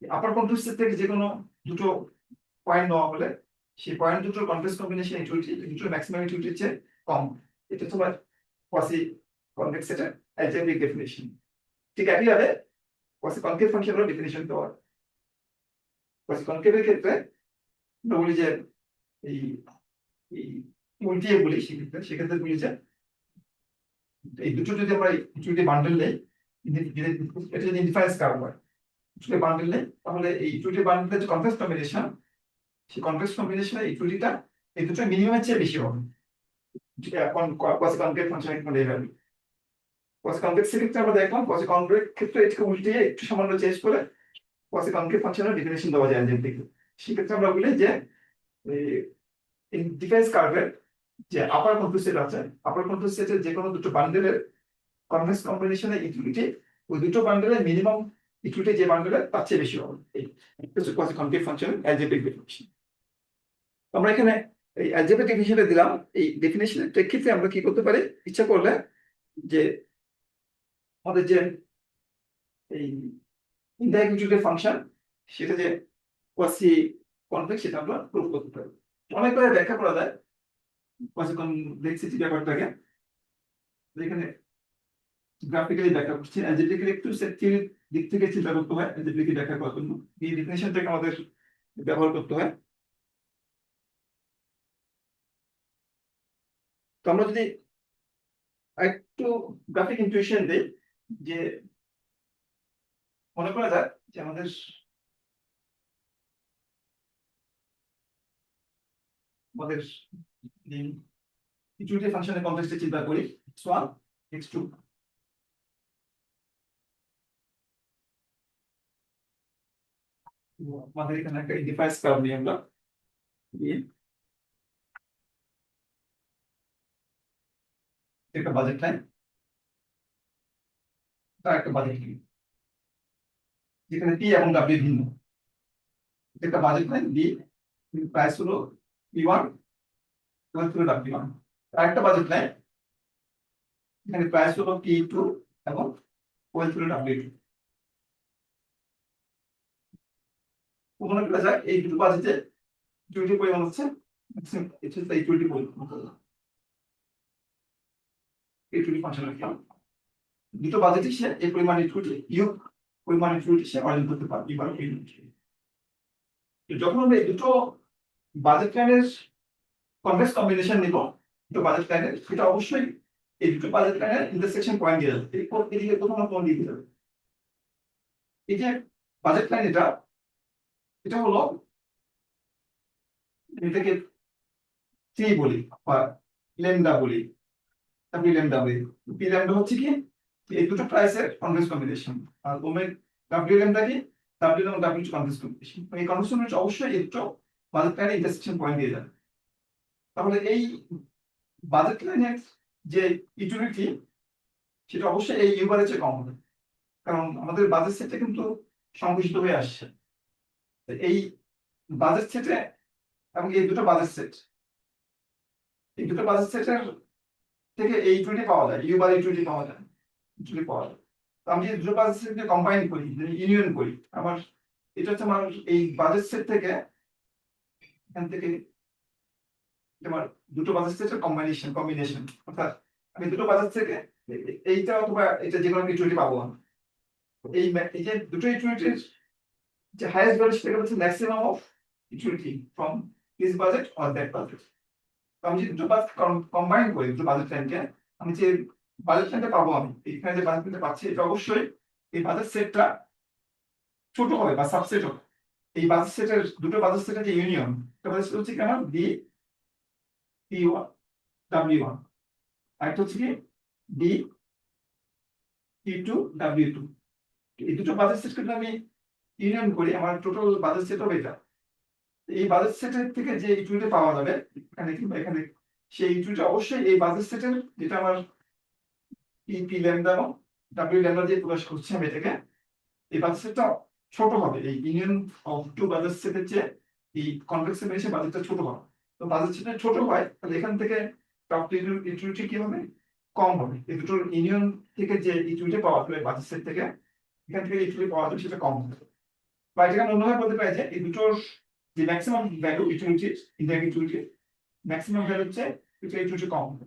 আপার কন্ট্রোল সেট থেকে যে কোনো দুটো পয়েন্ট নেওয়া হলে সেই পয়েন্ট দুটোর কনফ্লেক্স কম্বিনেশন ইউটিলিটি দুটোর ম্যাক্সিমাম ইউটিলিটির চেয়ে কম, এটা তোমার কোয়াসি কনভেক্স সেটের অ্যালজেব্রিক ডেফিনিশন। ঠিক একইভাবে কোয়াসি কনকেভ ফাংশনেরও ডেফিনিশন দেওয়া। কোয়াসি কনকেভের ক্ষেত্রে আমরা বলি যে এই এই উল্টিয়ে বলি সেক্ষেত্রে বলি যে এই দুটো যদি আমরা ইউটিলিটি বান্ডেল নেই, এটা যদি ইনডিফারেন্স কার্ভ হয়, ইউটিলিটি বান্ডেল নেই, তাহলে এই ইউটিলিটি বান্ডেলের যে কনফ্লেক্স কম্বিনেশন, সেই কনফ্লেক্স কম্বিনেশনের ইকুইটিটা এই দুটো মিনিমামের চেয়ে বেশি হবে। এখন কোয়াসি কনকেভ ফাংশনের ক্ষেত্রে এইভাবে কোয়াসি কনকেভ ক্ষেত্রে আমরা দেখলাম কোয়াসি কনকেভ ক্ষেত্রে এটাকে উল্টিয়ে একটু সামান্য চেঞ্জ করে কোয়াসি কনকেভ ফাংশনের ডেফিনিশন দেওয়া যায় অ্যালজেব্রিক। সেক্ষেত্রে আমরা বলি যে এই ডিফারেন্স কার্ভের যে আপার কন্ট্রোল সেট আছে, আপার কন্ট্রোল সেটের যে কোনো দুটো বান্ডেলের কনভেক্স কম্বিনেশনের ইকুইটি ওই দুটো বান্ডেলের মিনিমাম ইকুইটি যে বান্ডেলের তার চেয়ে বেশি হবে। এই কোয়াসি কনকেভ ফাংশনের অ্যালজেব্রিক ডেফিনিশন। আমরা এখানে এই অ্যালজেব্রিক ডেফিনিশনে দিলাম। এই ডেফিনিশনের প্রেক্ষিতে আমরা কি করতে পারি, ইচ্ছা করলে যে আমাদের যে এই ইনডাইরেক্ট ইউটিলিটি ফাংশন সেটা যে কোয়াসি কনভেক্স সেটা আমরা প্রুভ করতে পারি। অনেকভাবে ব্যাখ্যা করা যায় কোয়াসি কনভেক্সিটি ব্যাপারটাকে, যেখানে গ্রাফিক্যালি ব্যাখ্যা করছি। অ্যালজেব্রিক্যালি একটু সেট থিওরির দিক থেকে চিন্তা করতে হয় অ্যালজেব্রিক্যালি ব্যাখ্যা করার জন্য, এই ডেফিনিশনটাকে আমাদের ব্যবহার করতে হয়। তো আমরা যদি একটু গ্রাফিক ইনটিউশন দেই, যে মনে করা যায় যে আমাদের আমাদের ইউটিলিটি ফাংশনের কনটেক্সটে চিন্তা করি x1 x2, আমাদের এখানে একটা ডিফারেন্স কার্ভ নিয়ে আমরা দিয়ে একটা বাজেট লাইন, তার একটা বাজেট লাইন যেখানে পি এবং ডাব্লিউ ভিন্ন, একটা বাজেট লাইন বি, প্রাইস হলো P1 এবং W1। আর একটা বাজেট লাইন এখানে প্রাইস হলো P2 এবং W2। মনে করা যাক এই দুটো বাজেটে ইকুইটি পরিমাণ হচ্ছে ইকুইটি পরিমাণ, ইকুইটি ফাংশন কি দুটো বাজেটে সে এই পরিমাণ ইকুইটি ইউ পরিমাণ ইকুইটি সে অর্জন করতে পারবে। এবার যখন আমরা এই দুটো বাজেট লাইনের কনভেক্স কম্বিনেশন নিব, দুটো বাজেট লাইনের, সেটা অবশ্যই এই দুটো বাজেট লাইনের ইন্টারসেকশন পয়েন্ট দিয়ে যাবে, এদিকে কোথাও না কোন দিকে যাবে। এই যে বাজেট লাইন এটা হলো, এটাকে টি বলি বা ল্যামডা বলি, ডাব্লিউ ল্যামডা বলি। পি ল্যামডা হচ্ছে কি এই দুটো প্রাইসের কনভেক্স কম্বিনেশন, আর ডাব্লিউ ল্যামডা কি ডাব্লিউ এবং ডাব্লিউ কনভেক্স কম্বিনেশন। এই কনভেক্স কম্বিনেশন অবশ্যই এই দুটো বাজেট লাইনের ইন্টারসেকশন পয়েন্ট দিয়ে যাবে। তাহলে এই বাজেট লাইনের যে ইউটিলিটি সেটা অবশ্যই এই ইউবারের চেয়ে কম হবে, কারণ আমাদের বাজেট সেটে কিন্তু সংকুচিত হয়ে আসছে। এই বাজেট সেটে এবং এই দুটো বাজেট সেটের থেকে এই ইউটিলিটি পাওয়া যায়, ইউবার ইউটিলিটি পাওয়া যায়, ইউটিলিটি পাওয়া যায়। তো আমি যদি দুটো বাজেট সেটকে কম্বাইন করি, ইউনিয়ন করি, আমার এটা হচ্ছে আমার এই বাজেট সেট থেকে, এখান থেকে তোমার দুটো বাজেট সেটের কম্বিনেশন, অর্থাৎ আমি দুটো বাজেট থেকে এইটা অথবা এটা যে কোনো ইউটিলিটি পাবো আমি। এই যে দুটো ইউটিলিটির যে হাইয়েস্ট ভ্যালু সেটা হচ্ছে maximum of utility from this budget or that budget. তো আমি যদি দুটো বাজেট কম্বাইন করি, দুটো বাজেট লাইনকে, আমি যে বাজেট লাইনটা পাবো, আমি এখানে যে বাজেট লাইনটা পাচ্ছি, এটা অবশ্যই এই বাজেট সেটটা ছোট হবে বা সাবসেট হবে। এই বাজেট সেটের দুটো বাজেট সেটের যে ইউনিয়ন, এটা বাজেট সেট হচ্ছে কি আমার বি P1 W1, আর একটা হচ্ছে কি বি P2 W2। এই দুটো বাজেট সেট কিন্তু আমি ইউনিয়ন করি, আমার টোটাল বাজেট সেট হবে এটা। এই বাজেট সেটের থেকে যে ইউটিলিটি পাওয়া যাবে এখানে কিংবা এখানে, সেই ইউটিলিটি অবশ্যই এই বাজেট সেটের, যেটা আমার পি ল্যামডা এবং ডাব্লিউ ল্যামডা দিয়ে প্রকাশ করছি আমি এটাকে, এই বাজেট সেটটা ছোট হবে। এই ইউনিয়ন অফ টু বাজেট সেটের চেয়ে এই কনভেক্স এসে বাজেটটা ছোট হবে। তো বাজেট সেটটা ছোট হয়, তাহলে এখান থেকে ইউটিলিটি কি হবে, কম হবে। এই দুটোর ইউনিয়ন থেকে যে ইউটিলিটি পাওয়া যাবে বাজেট সেট থেকে, এখান থেকে ইউটিলিটি পাওয়া যাবে সেটা কম হবে। বা এটাকে আমরা অন্যভাবে বলতে পারি যে এই দুটোর যে maximum value utility indirect utility maximum value হচ্ছে ইউটিলিটি কম হবে।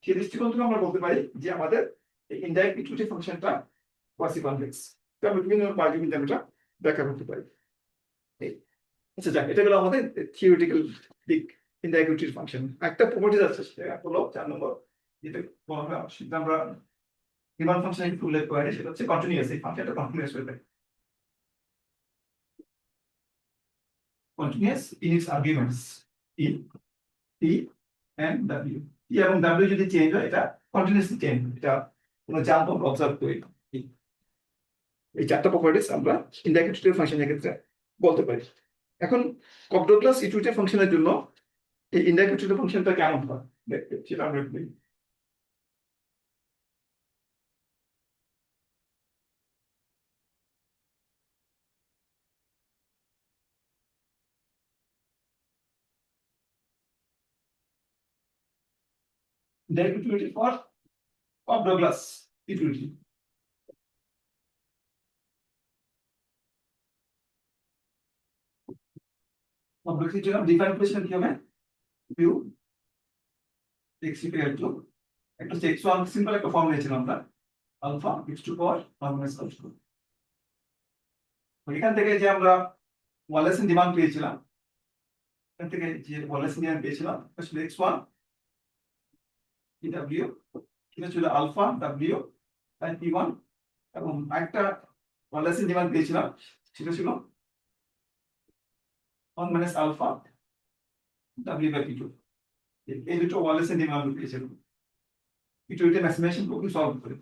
সেই দৃষ্টিকোণ থেকে আমরা বলতে পারি যে আমাদের এই ইনডাইরেক্ট ইউটিলিটি ফাংশনটা কোয়াসি কনভেক্স। তো আমরা বিভিন্ন মার্গে কিন্তু আমরা ব্যাখ্যা করতে পারি। আচ্ছা যাক, এটা হলো আমাদের থিওরিটিক্যাল দিক ইনডাইরেক্ট ইউটিলিটি ফাংশন। একটা প্রপার্টিজ আছে সেটা হলো 4 নম্বর, যেটা বলা হয় সেটা আমরা রিমান ফাংশন একটু উল্লেখ করে, সেটা হচ্ছে কন্টিনিউয়াস। এই ফাংশনটা কন্টিনিউয়াস হয়ে থাকে, continuous in its arguments in T and W. T এবং ডাব্লিউ যদি চেঞ্জ হয় এটা কন্টিনিউয়াসলি চেঞ্জ, এটা কোনো জাম্প আমরা অবজার্ভ করি না। এই 4টা প্রপার্টিজ আমরা ইনডাইরেক্ট ইউটিলিটি ফাংশনের ক্ষেত্রে বলতে পারি। এখন কপডোগ্লাস ইউটিলিটি ফাংশনের জন্য এই ইনডাইরেক্ট ইউটিলিটি ফাংশনটা কেমন হয় দেখতে, সেটা আমরা একটু দেখি। Indirect utility for Cobb-Douglas utility. Cobb-Douglas utility আমরা ডিফাইন করেছিলাম কি হবে, u x equal to একটা x1 সিম্পল একটা ফর্ম নিয়েছিলাম আমরা, আলফা x টু পাওয়ার 1 মাইনাস আলফা। এখান থেকে যে আমরা ওয়ালেসন ডিমান্ড পেয়েছিলাম, এখান থেকে যে ওয়ালেসন ডিমান্ড পেয়েছিলাম আসলে x1 w, এটা ছিল আলফা w বাই p1, এবং একটা ওয়ালেসন ডিমান্ড পেয়েছিলাম সেটা ছিল 1 minus alpha w by p2। এই দুটো ওয়ালেসন ডিমান্ড পেয়েছিলাম ইউটিলিটি ম্যাক্সিমাইজেশন প্রবলেম সলভ করে,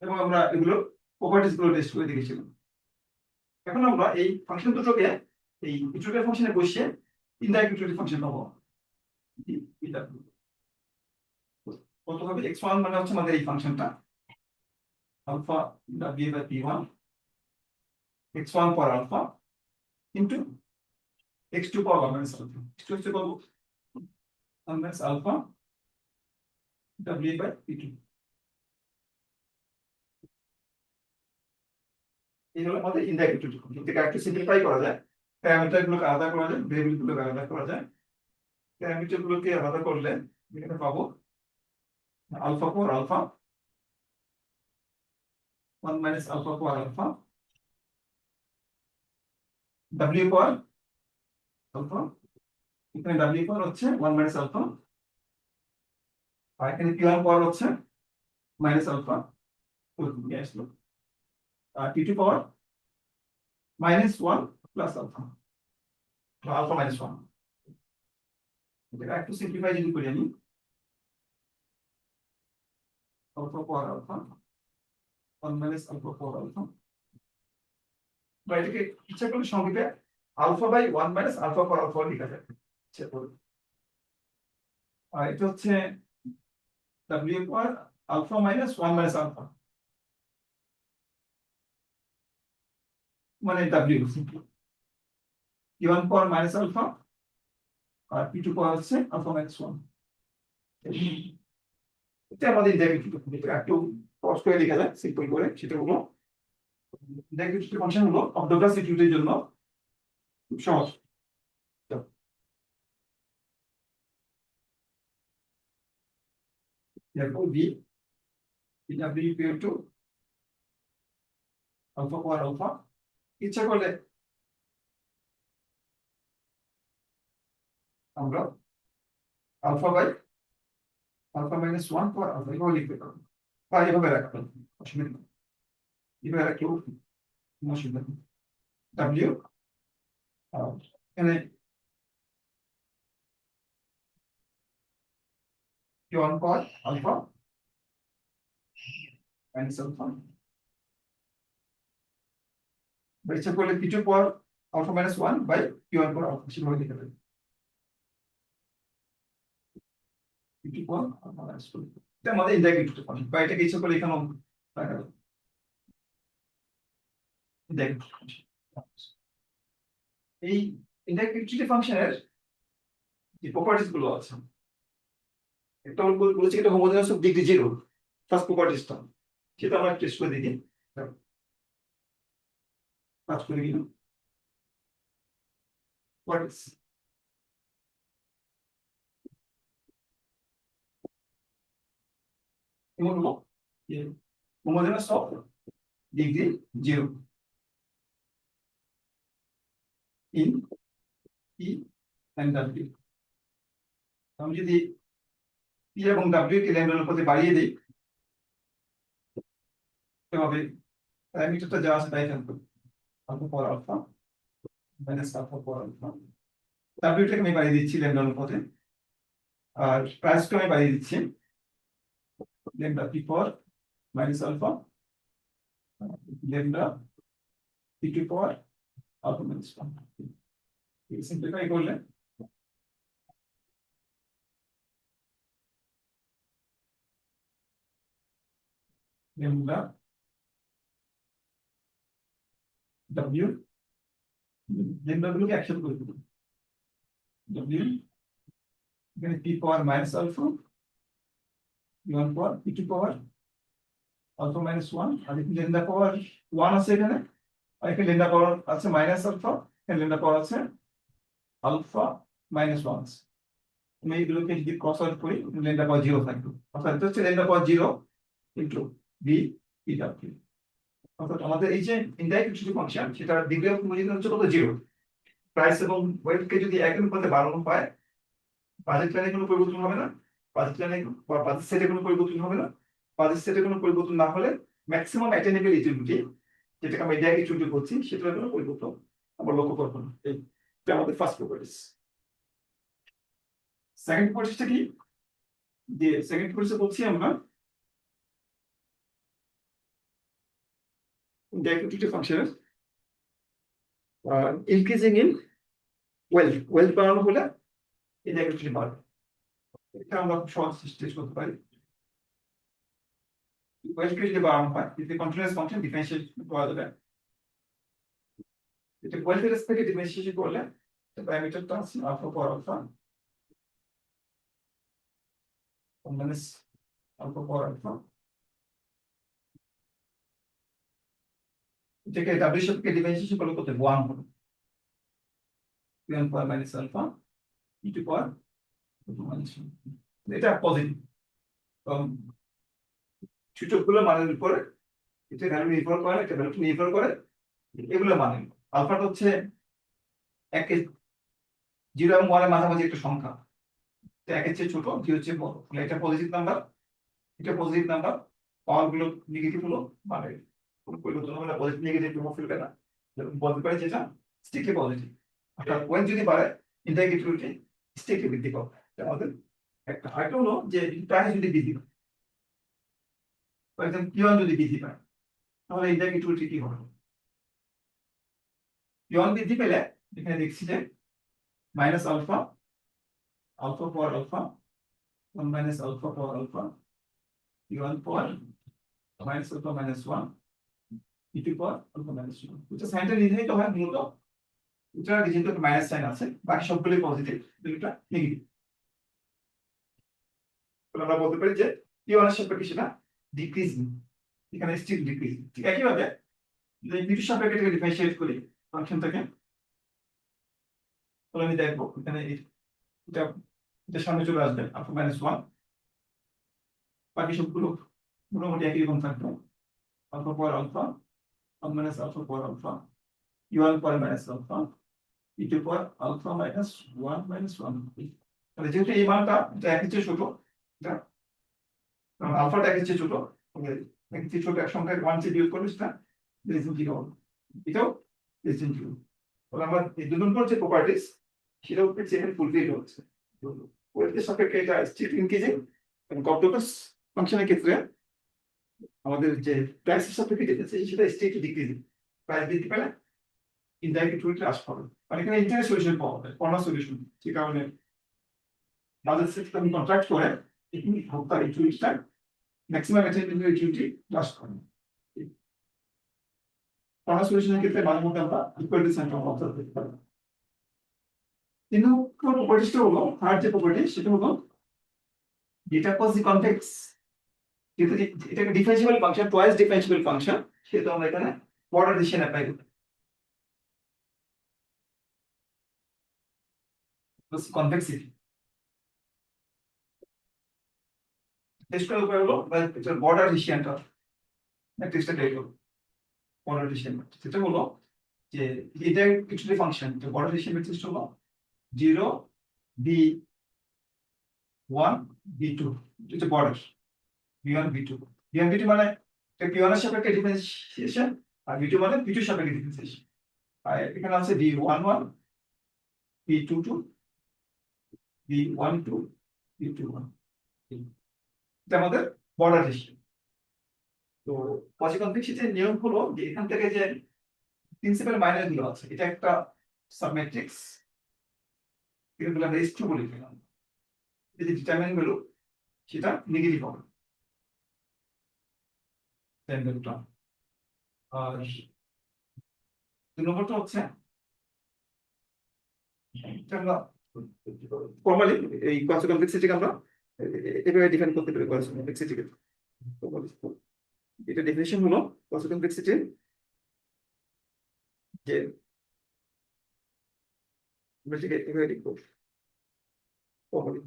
এবং আমরা এগুলো প্রপার্টিজ গুলো টেস্ট করে দেখেছিলাম। এখন আমরা এই ফাংশন দুটোকে এই ইউটিলিটি ফাংশনে বসিয়ে ইনডাইরেক্ট ইউটিলিটি ফাংশন পাবো। এটা কত হবে, x1 মানে হচ্ছে আমাদের এই ফাংশনটা alpha w by p1, x1 পর আলফা ইনটু x2 পাওয়ার 1 মাইনাস আলফা, x2 হচ্ছে কত 1 minus alpha w by p2। এই হলো আমাদের ইনডাইরেক্ট ইউটিলিটি ফাংশন। এটাকে একটু সিম্পলিফাই করা যায়, প্যারামিটার গুলোকে আলাদা করা যায়, ভেরিয়েবল গুলোকে আলাদা করা যায়। প্যারামিটার গুলোকে আলাদা করলে এখানে পাবো alpha power alpha 1 minus alpha power alpha w power alpha, এখানে w পাওয়ার হচ্ছে 1 মাইনাস আলফা, আর এখানে p1 পাওয়ার হচ্ছে মাইনাস আলফা নিয়ে আসলো, আর p2 power minus 1 plus alpha বা আলফা মাইনাস 1। এটা একটু সিম্পলিফাই যদি করি আমি, alpha power alpha 1 minus alpha power alpha, বা এটাকে ইচ্ছা করলে সংক্ষেপে alpha by 1 minus alpha power alpha লেখা যায় ইচ্ছা করলে। আর এটা হচ্ছে w power alpha minus 1 minus alpha, মানে w p1 power minus alpha আর p2 পাওয়ার হচ্ছে আলফা মাইনাস 1। এটা আমাদের একটু সহজ করে লেখা যায় সিম্পল করে, সেটা হলো ইনডাইরেক্ট ফাংশন হলো অবডোগ্লাস ইউটিলিটির জন্য খুব সহজ। therefore v w equal to alpha power alpha, ইচ্ছা করলে আমরা alpha by alpha minus 1 power alpha এভাবে লিখতে পারবো, বা এভাবে রাখতে পারবো, অসুবিধা নেই, এভাবে রাখলেও কোনো অসুবিধা নেই। w এখানে p1 power alpha minus alpha, বা ইচ্ছা করলে p2 power alpha minus 1 by p1 power alpha সেভাবে লিখতে পারি। p2 পাওয়ার আলফা মাইনাস 1, এটা আমাদের ইনডাইরেক্ট ফাংশন, বা এটাকে ইচ্ছা করলে এখানেও রাখা যাবে ইনডাইরেক্ট ফাংশন। এই ইনডাইরেক্ট ফাংশনের যে প্রপার্টিজ গুলো আছে, একটা বলেছি এটা হোমোজেনাস অফ ডিগ্রি 0, ফার্স্ট প্রপার্টিসটা সেটা আমরা টেস্ট করে দেখি। কাজ করে কিনা প্রপার্টিস এমন হলো যে homogeneous of degree 0 in P and W. আমি যদি পি এবং ডাব্লিউ কে ল্যামডার উপরে বাড়িয়ে দিই তবে প্যারামিটারটা যা আছে তাই থাকবে, alpha power alpha minus alpha power alpha. ডাব্লিউটাকে আমি বাড়িয়ে দিচ্ছি ল্যামডার উপরে, আর প্রাইসটা আমি বাড়িয়ে দিচ্ছি lambda P power minus alpha lambda P two power alpha minus one. Simplify করলে ল্যামডা ডাব্লিউ ল্যামডা গুলোকে একসাথে করে দেবো, ডাব্লিউ এখানে P power minus alpha one power P two power alpha minus one, আর এখানে ল্যামডা পাওয়ার ওয়ান আছে এখানে, আর এখানে ল্যামডা পাওয়ার আছে মাইনাস আলফা, এখানে ল্যামডা পাওয়ার আছে আলফা মাইনাস ওয়ান। আমি এইগুলোকে যদি ক্রস আউট করি ল্যামডা পাওয়ার জিরো থাকবে, অর্থাৎ এটা হচ্ছে lambda power zero into B P W. অর্থাৎ আমাদের এই যে ইনডাইরেক্ট ইউটিলিটি ফাংশন সেটা ডিগ্রি অফ হোমোজেনিটি হচ্ছে কত জিরো। প্রাইস এবং ওয়েটকে যদি একের উপরে বাড়ানো হয় বাজেট লাইনে কোনো পরিবর্তন হবে না, বাজেট লাইনে বা বাজেট সেটে কোনো পরিবর্তন হবে না, বাজেট সেটে কোনো পরিবর্তন না হলে ম্যাক্সিমাম অ্যাটেনেবল ইউটিলিটি যেটাকে আমরা ইনডাইরেক্ট ইউটিলিটি বলছি সেটার কোনো পরিবর্তন আমরা লক্ষ্য করবো না। এটা আমাদের ফার্স্ট প্রপার্টিস। সেকেন্ড প্রপার্টিসটা কি, যে সেকেন্ড প্রপার্টিসে বলছি আমরা ইনডাইরেক্ট ইউটিলিটি ফাংশনের ইনক্রিজিং ইন ওয়েলথ বাড়ানো হলে ইনডাইরেক্ট ইউটিলিটি বাড়বে। এটা আমরা খুব সহজ টেস্ট করতে পারি। ওয়েলথকে যদি বাড়ানো হয় যদি কন্টিনিউয়াস ফাংশন ডিফারেন্সিয়েট করা যাবে, এটা ওয়েলথের রেসপেক্টে ডিফারেন্সিয়েশন করলে প্যারামিটারটা আছে alpha power alpha minus alpha power alpha, এটাকে ডাব্লিউ সাপেক্ষে ডিফারেন্সিয়েশন করলে কত 1 হবে, 1 power minus alpha E to power minus 1। এটা পজিটিভ, কারণ সূচকগুলো মানের উপরে এটা ভ্যালু নির্ভর করে, এটা ভ্যালু নির্ভর করে এগুলো মানে। আলফাটা হচ্ছে একে জিরো এবং ওয়ানের মাঝামাঝি একটা সংখ্যা, একের চেয়ে ছোট কি হচ্ছে বড়, এটা পজিটিভ নাম্বার, এটা পজিটিভ নাম্বার, পাওয়ার গুলো নেগেটিভ হলো মানে কোনো পরিবর্তন হবে না, পজিটিভ নেগেটিভ প্রভাব ফেলবে না, বলতে পারি যেটা স্ট্রিক্টলি পজিটিভ। অর্থাৎ ওয়েন যদি বাড়ে ইন্টারগ্রেটিভিটি স্ট্রিক্টলি বৃদ্ধি পাবে। আমাদের একটা আরেকটা হলো যে প্রাইস যদি বৃদ্ধি পায়, ফর এক্সাম্পল পিওন যদি বৃদ্ধি পায় তাহলে ইন্টারগ্রেটিভিটি কি হবে, পিওন বৃদ্ধি পেলে এখানে দেখছি যে minus alpha alpha power alpha 1 minus alpha power alpha p1 power minus alpha minus 1 p2 power alpha minus 1। এটা সাইনটা নির্ধারিত হয় মূলত এটা যেহেতু একটা মাইনাস সাইন আছে বাকি সবগুলোই পজিটিভ, এটা নেগেটিভ। আমরা বলতে পারি যে p1 এর সাপেক্ষে সেটা ডিক্রিজিং, এখানে স্টিল ডিক্রিজিং। ঠিক একইভাবে যদি p2 সাপেক্ষে এটাকে ডিফারেন্সিয়েট করি ফাংশনটাকে, তাহলে আমি দেখবো এখানে এটা এটা সামনে চলে আসবে আলফা মাইনাস 1, বাকি সবগুলো মোটামুটি একই রকম থাকবে alpha power alpha 1 minus alpha power alpha p1 power minus alpha p2 power alpha minus 1 minus 1। তাহলে যেহেতু এই মানটা এটা একের চেয়ে ছোট, এটা কারণ আলফাটা একের চেয়ে ছোট, একের চেয়ে ছোট এক সংখ্যার 1 চেয়ে বিয়োগ করলে সেটা লেস দেন 0 হবে, এটাও লেস দেন 0। তাহলে আমরা এই দুই নম্বর যে প্রপার্টিস সেটা উপরে যেখানে ফুলফিল হচ্ছে ওয়েলথের সাপেক্ষে এটা স্ট্রিক্ট ইনক্রিজিং এবং কপটোকাস ফাংশনের ক্ষেত্রে আমাদের যে প্রাইসের সাপেক্ষে যেটা সেটা স্ট্রিক্ট ডিক্রিজিং, প্রাইস বৃদ্ধি পেলে ইনডাইরেক্ট ইউটিলিটি হ্রাস পাবে। আর এখানে ইন্টারেস্ট সলিউশন পাওয়া যায়, কর্নার সলিউশন, যে কারণে বাজেট সিস্টেম কন্ট্রাক্ট করে এখানে ভোক্তার ইউটিলিটিটা ম্যাক্সিমাম অ্যাটেনমেন্ট ইউটিলিটি হ্রাস করে। কর্নার সলিউশনের ক্ষেত্রে মাঝে মধ্যে আমরা ইকুয়ালিটি সাইন অবজার্ভ করতে পারি। তিন নম্বর প্রপার্টিসটা হলো থার্ড যে প্রপার্টি সেটা হলো ডেটা পজ দি কনটেক্সট কিন্তু এটা একটা differentiable function, twice differentiable function, সেহেতু আমরা এখানে বর্ডার ডিসিশন অ্যাপ্লাই করব। কনভেক্সিটি টেস্ট করার উপায় হলো বর্ডার ডিসিশনটা ম্যাট্রিক্সটা বের করব। বর্ডার ডিসিশন সেটা হলো যে এটা কিছু ফাংশন, তো বর্ডার ডিসিশন ম্যাট্রিক্স হলো 0 B1 B2, এটা border B1 B2। B1 B2 মানে P1 এর সাপেক্ষে ডিফারেন্সিয়েশন, আর B2 মানে P2 এর সাপেক্ষে ডিফারেন্সিয়েশন। আর এখানে আছে B11 B22 B12 B21, এটা আমাদের বর্ডার ডিসিশন। তো কনভেক্সিটির নিয়ম হলো যে এখান থেকে যে প্রিন্সিপাল মাইনাস গুলো আছে, এটা একটা সাবম্যাট্রিক্স, এগুলো আমরা S2 বলি দিলাম। এই যে ডিটারমিনেন্ট ভ্যালু সেটা নেগেটিভ হবে, টেন ভ্যালুটা। আর দুই নম্বরটা হচ্ছে এটা আমরা ফর্মালি এই কনভেক্সিটিকে আমরা এভাবে ডিফাইন করতে পারি। কনভেক্সিটিকে এটা ডেফিনিশন হলো কনভেক্সিটি যে আমরা এটাকে এভাবে লিখবো ফর্মালি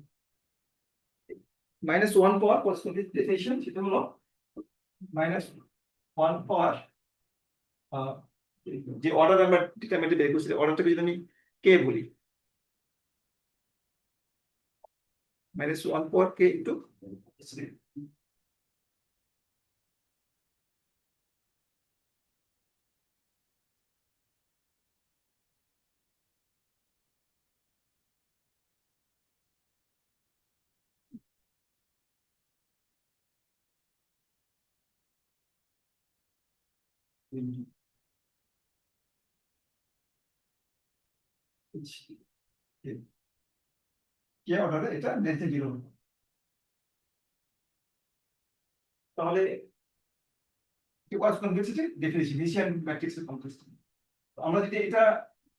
-1 পাওয়ার ডেফিনিশন, সেটা হলো -1 পাওয়ার যে অর্ডার আমরা ডিটারমিনেন্টে বের করছি, অর্ডারটাকে যদি আমি কে বলি, -1 পাওয়ার কে ইনটু কে অর্ডারে এটা লেস দেন 0। তাহলে কনভেক্সিটি ডেফিনিশন ইনিশিয়াল ম্যাট্রিক্সের কনভেক্সিটি, আমরা যদি এটা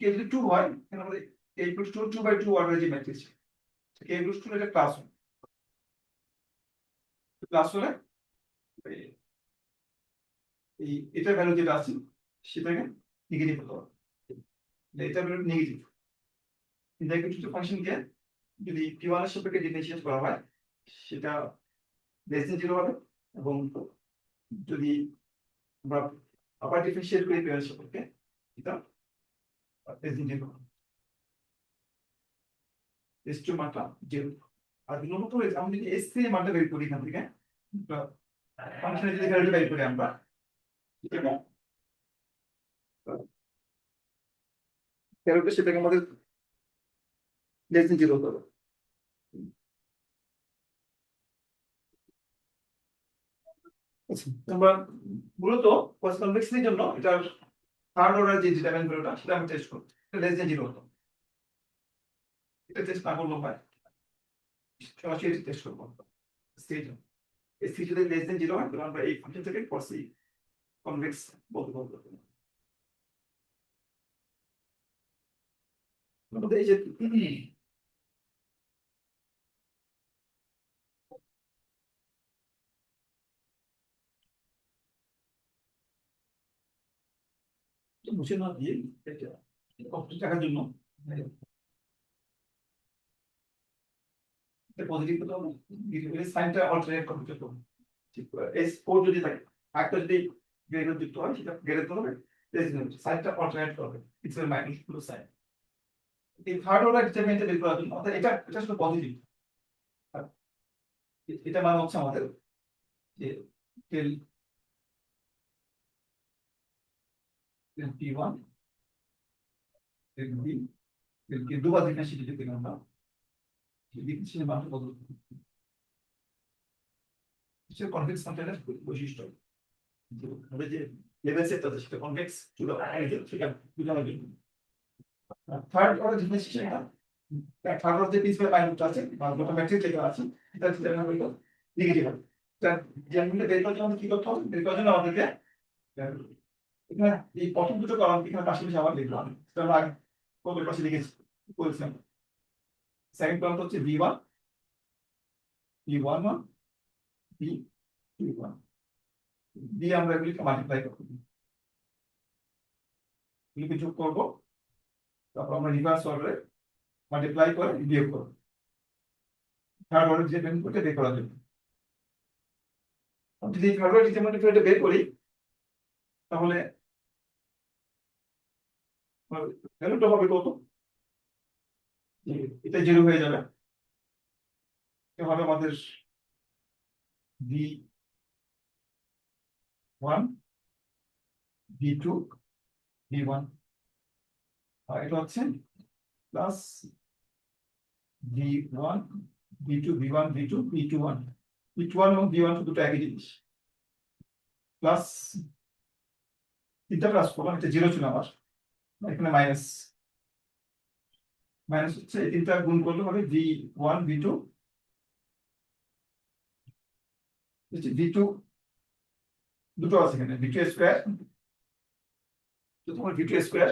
কে যদি 2 হয়, তাহলে আমরা কে ইকুয়ালস টু 2/2 অর্ডারের যে ম্যাট্রিক্স, কে ইকুয়ালস টু এটা ক্লাস 1, ক্লাস হলে এই এটা ভ্যালু যেটা আছে সেটাকে নেগেটিভ হতে হবে, এটা ভ্যালু নেগেটিভ। এটা কিছু ফাংশনকে যদি p1 এর সাপেক্ষে ডিফারেন্সিয়েট করা হয় সেটা লেস দেন 0 হবে, এবং যদি আমরা আবার ডিফারেন্সিয়েট করি p1 এর সাপেক্ষে এটা লেস দেন 0 হবে, s2 মানটা 0। আর দুই নম্বর হলো আমরা যদি s3 এর মানটা বের করি এখান থেকে, ফাংশনের যদি ভ্যালুটা বের করি আমরা, এবং ভ্যালুটা সেটাকে আমাদের লেস দেন 0 হতে হবে। আচ্ছা, আমরা মূলত কনভেক্সিটির জন্য এটার থার্ড অর্ডার যে ডিটারমিনেন্ট ভ্যালুটা সেটা আমি টেস্ট করব, এটা লেস দেন 0 হতো, এটা টেস্ট না করলেও হয়, সরাসরি টেস্ট করবো স্টেজ। এই সি যদি লেস দেন 0 হয় তাহলে আমরা এই ফাংশন থেকে কসি কনভেক্স বলতে পারবো। আমাদের এই যে মুছে না দিয়ে এটা কত টাকার জন্য এটা পজিটিভ হতে হবে, এই সাইনটা অল্টারনেট করতে হবে। ঠিক S4 যদি থাকে, একটা যদি গ্রেডের যুক্ত হয় সেটা গ্রেডের হবে, সাইনটা অল্টারনেট করবে, it's a minus plus sign. এই থার্ড অর্ডার ডিটারমিনেন্ট বের করার জন্য অর্থাৎ এটা শুধু পজিটিভ, এটা মানে হচ্ছে আমাদের যে টেল P1 টেল B টেল K দুবার ডিফারেন্সিয়েট দিতে আমরা ডিফারেন্সিয়েশন মানটা বদল করতে কনভেক্স ফাংশনের বৈশিষ্ট্য, আমরা যে লেভেল সেট আছে সেটা কনভেক্স চুলা সেটা বুঝানোর জন্য। থার্ড অর্ডার ডিফারেন্সিয়েশনটা থার্ড অর্ডার যে প্রিন্সিপাল মাইনাসটা আছে বা গোটা ম্যাট্রিক্স যেটা আছে এটা হলো নেগেটিভ হবে। তার যেমনটা বের করার জন্য কি করতে হবে, বের করার জন্য আমাদেরকে এখানে এই প্রথম দুটো কলাম এখানে পাশাপাশি আবার লিখলাম, সেটা আমরা আগে কবের পাশে লিখেছি বলছিলাম। সেকেন্ড কলামটা হচ্ছে V1 V11 B 1 দিয়ে আমরা এগুলিকে মাল্টিপ্লাই করবো, এগুলিকে যোগ করবো, তারপর আমরা রিভার্স অর্ডারে মাল্টিপ্লাই করে বিয়োগ করবো থার্ড অর্ডার যে বের করতে বের করার জন্য। যদি থার্ড অর্ডার ডিটারমিনেন্ট বের করি তাহলে ভ্যালুটা হবে কত, এটা 0 হয়ে যাবে, এটা হবে আমাদের v1 v2 v1, আর এটা হচ্ছে plus v1 v2 v1 v2 v21 v1 এবং v1 দুটো একই জিনিস, প্লাস তিনটা প্লাস করলাম, এটা 0 ছিল আমার, এখানে মাইনাস, মাইনাস হচ্ছে এই তিনটা গুণ করলে হবে v1 v2 v2 দুটো আছে এখানে v2 স্কয়ার, তো তোমার v2 স্কয়ার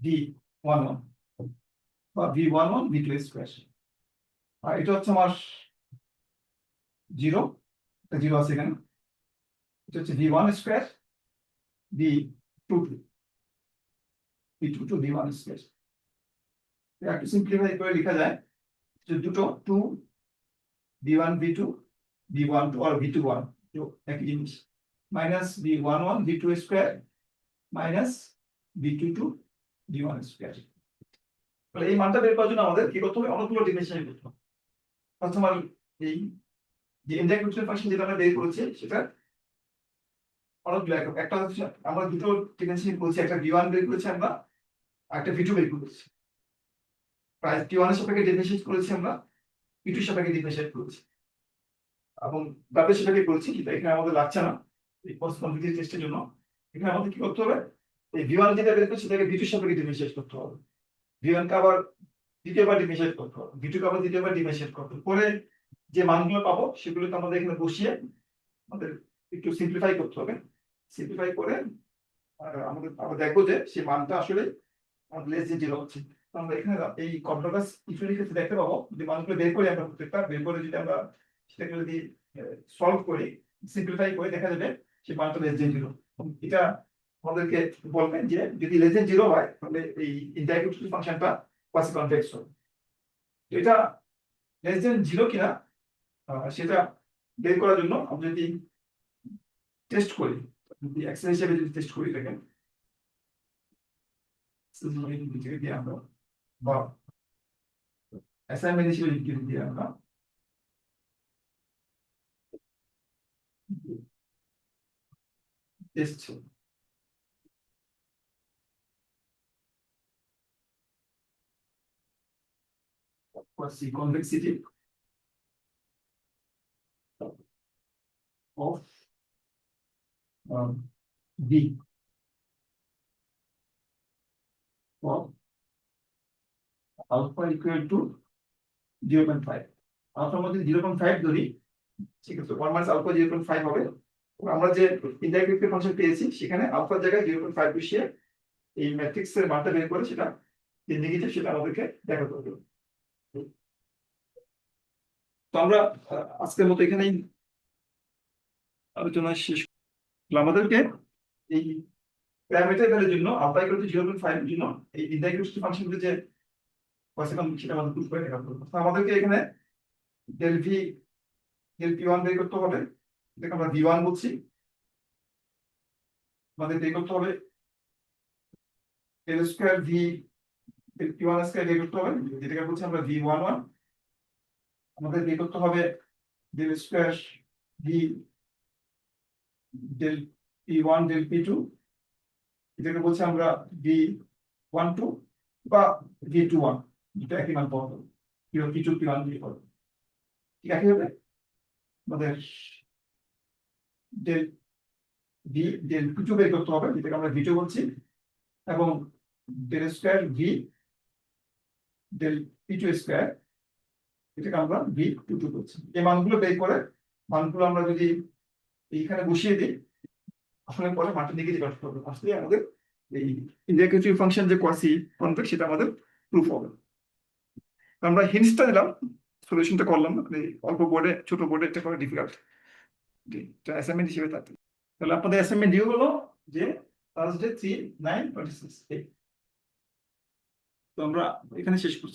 v11 বা v11 v2 স্কয়ার, আর এটা হচ্ছে আমার 0, এটা 0 আছে এখানে, এটা হচ্ছে v1 square v22 v1 square. একটু সিম্পলিফাই করে লেখা যায় যে দুটো 2 v1 v2 v12 আর v21 একই জিনিস, minus v11 v2 square minus v22 v1 square. তাহলে এই মানটা বের করার জন্য আমাদের কি করতে হবে, অনেকগুলো ডিফারেন্সিয়েশন করতে হবে। প্রথম আমার এই যে ইন্টিগ্রেশন ফাংশন যেটা আমরা বের করেছি সেটা অনেকগুলো, একটা হচ্ছে আমরা দুটো ডিফারেন্সিয়েশন করছি, একটা v1 বের করেছি আমরা, একটা v2 বের করেছি, প্রায় v1 এর সাপেক্ষে ডিফারেন্সিয়েট করেছি আমরা, v2 এর সাপেক্ষে ডিফারেন্সিয়েট করেছি এবং তারপরে সেটাকে করেছি, কিন্তু এখানে আমাদের লাগছে না এই পোস্ট কমপ্লিট টেস্টের জন্য। এখানে আমাদের কি করতে হবে, এই v1 যেটা বের করছি সেটাকে v2 এর সাপেক্ষে ডিফারেন্সিয়েট করতে হবে, v1 কে আবার দ্বিতীয়বার ডিফারেন্সিয়েট করতে হবে, v2 কে আবার দ্বিতীয়বার ডিফারেন্সিয়েট করতে হবে, পরে যে মানগুলো পাবো সেগুলোকে আমাদের এখানে বসিয়ে আমাদের একটু সিম্পলিফাই করতে হবে, সিম্পলিফাই করে আমাদের আবার দেখবো যে সেই মানটা আসলে আমাদের লেস দেন 0 হচ্ছে। আমরা এখানে এই কমপ্লেক্স ইকুয়ালিটির ক্ষেত্রে দেখতে পাবো, যদি মানগুলো বের করি আমরা প্রত্যেকটা বের করে যদি আমরা সেটাকে যদি সলভ করি, সিম্পলিফাই করে দেখা যাবে সেই মানটা লেস দেন 0। এটা আমাদেরকে বলবেন যে যদি লেস দেন 0 হয় তাহলে এই ইন্টিগ্রেশন ফাংশনটা কোয়াসি কনভেক্স হবে। এটা লেস দেন 0 কিনা সেটা বের করার জন্য আমরা যদি টেস্ট করি, যদি এক্সেল হিসেবে যদি টেস্ট করি দেখেন দিয়ে আমরা বা অ্যাসাইনমেন্ট হিসেবে লিখে দিয়ে আমরা test quasi convexity of V for alpha equal to 0.5, alpha মধ্যে 0.5 ধরি, ঠিক আছে, 1 minus alpha 0.5 হবে। আমরা যে ইন্টিগ্রেশন ফাংশন পেয়েছি সেখানে আলফার জায়গায় 0.5 বসিয়ে এই ম্যাট্রিক্সের মানটা বের করে সেটা যে নেগেটিভ সেটা আমাদেরকে দেখাতে হবে। তো আমরা আজকের মতো এখানেই আলোচনা শেষ করলাম। আমাদেরকে এই প্যারামিটার ভ্যালুর জন্য আলফা ইকুয়াল টু 0.5 এর জন্য এই ইন্টিগ্রেশন ফাংশনগুলো যে কোয়াসিকম সেটা আমাদের প্রুফ করে দেখাতে হবে। তো আমাদেরকে এখানে ডেল ভি ডেল p1 বের করতে হবে, এটাকে আমরা v1 বলছি, আমাদের বের করতে হবে del square V del p1 square বের করতে হবে, যেটাকে বলছি আমরা v11, আমাদের বের করতে হবে del square V del p1 del p2, এটাকে বলছি আমরা v12 বা v21, যেটা একই মান পাওয়া যাবে, p2 p1 দিয়ে পাবো, ঠিক একই হবে। আমাদের ডেল ভি ডেল p2 বের করতে হবে, যেটাকে আমরা v2 বলছি, এবং del square V del p2 square, এটাকে আমরা v22 বলছি। এই মানগুলো বের করে মানগুলো আমরা যদি এইখানে বসিয়ে দিই আসলে পরে মানটা নেগেটিভ আসতে হবে, আসলে আমাদের এই ইন্টিগ্রেটিভ ফাংশন যে কোয়াসি কনভেক্স সেটা আমাদের প্রুফ হবে। আমরা হিন্টসটা দিলাম সলিউশনটা করলাম না, মানে অল্প বোর্ডে ছোট বোর্ডে এটা করা ডিফিকাল্ট। এটা অ্যাসাইনমেন্ট হিসেবে থাকবে। তাহলে আপনাদের অ্যাসাইনমেন্ট ডিউ হলো যে থার্সডে 3/9/26। তো আমরা এখানে শেষ করছি।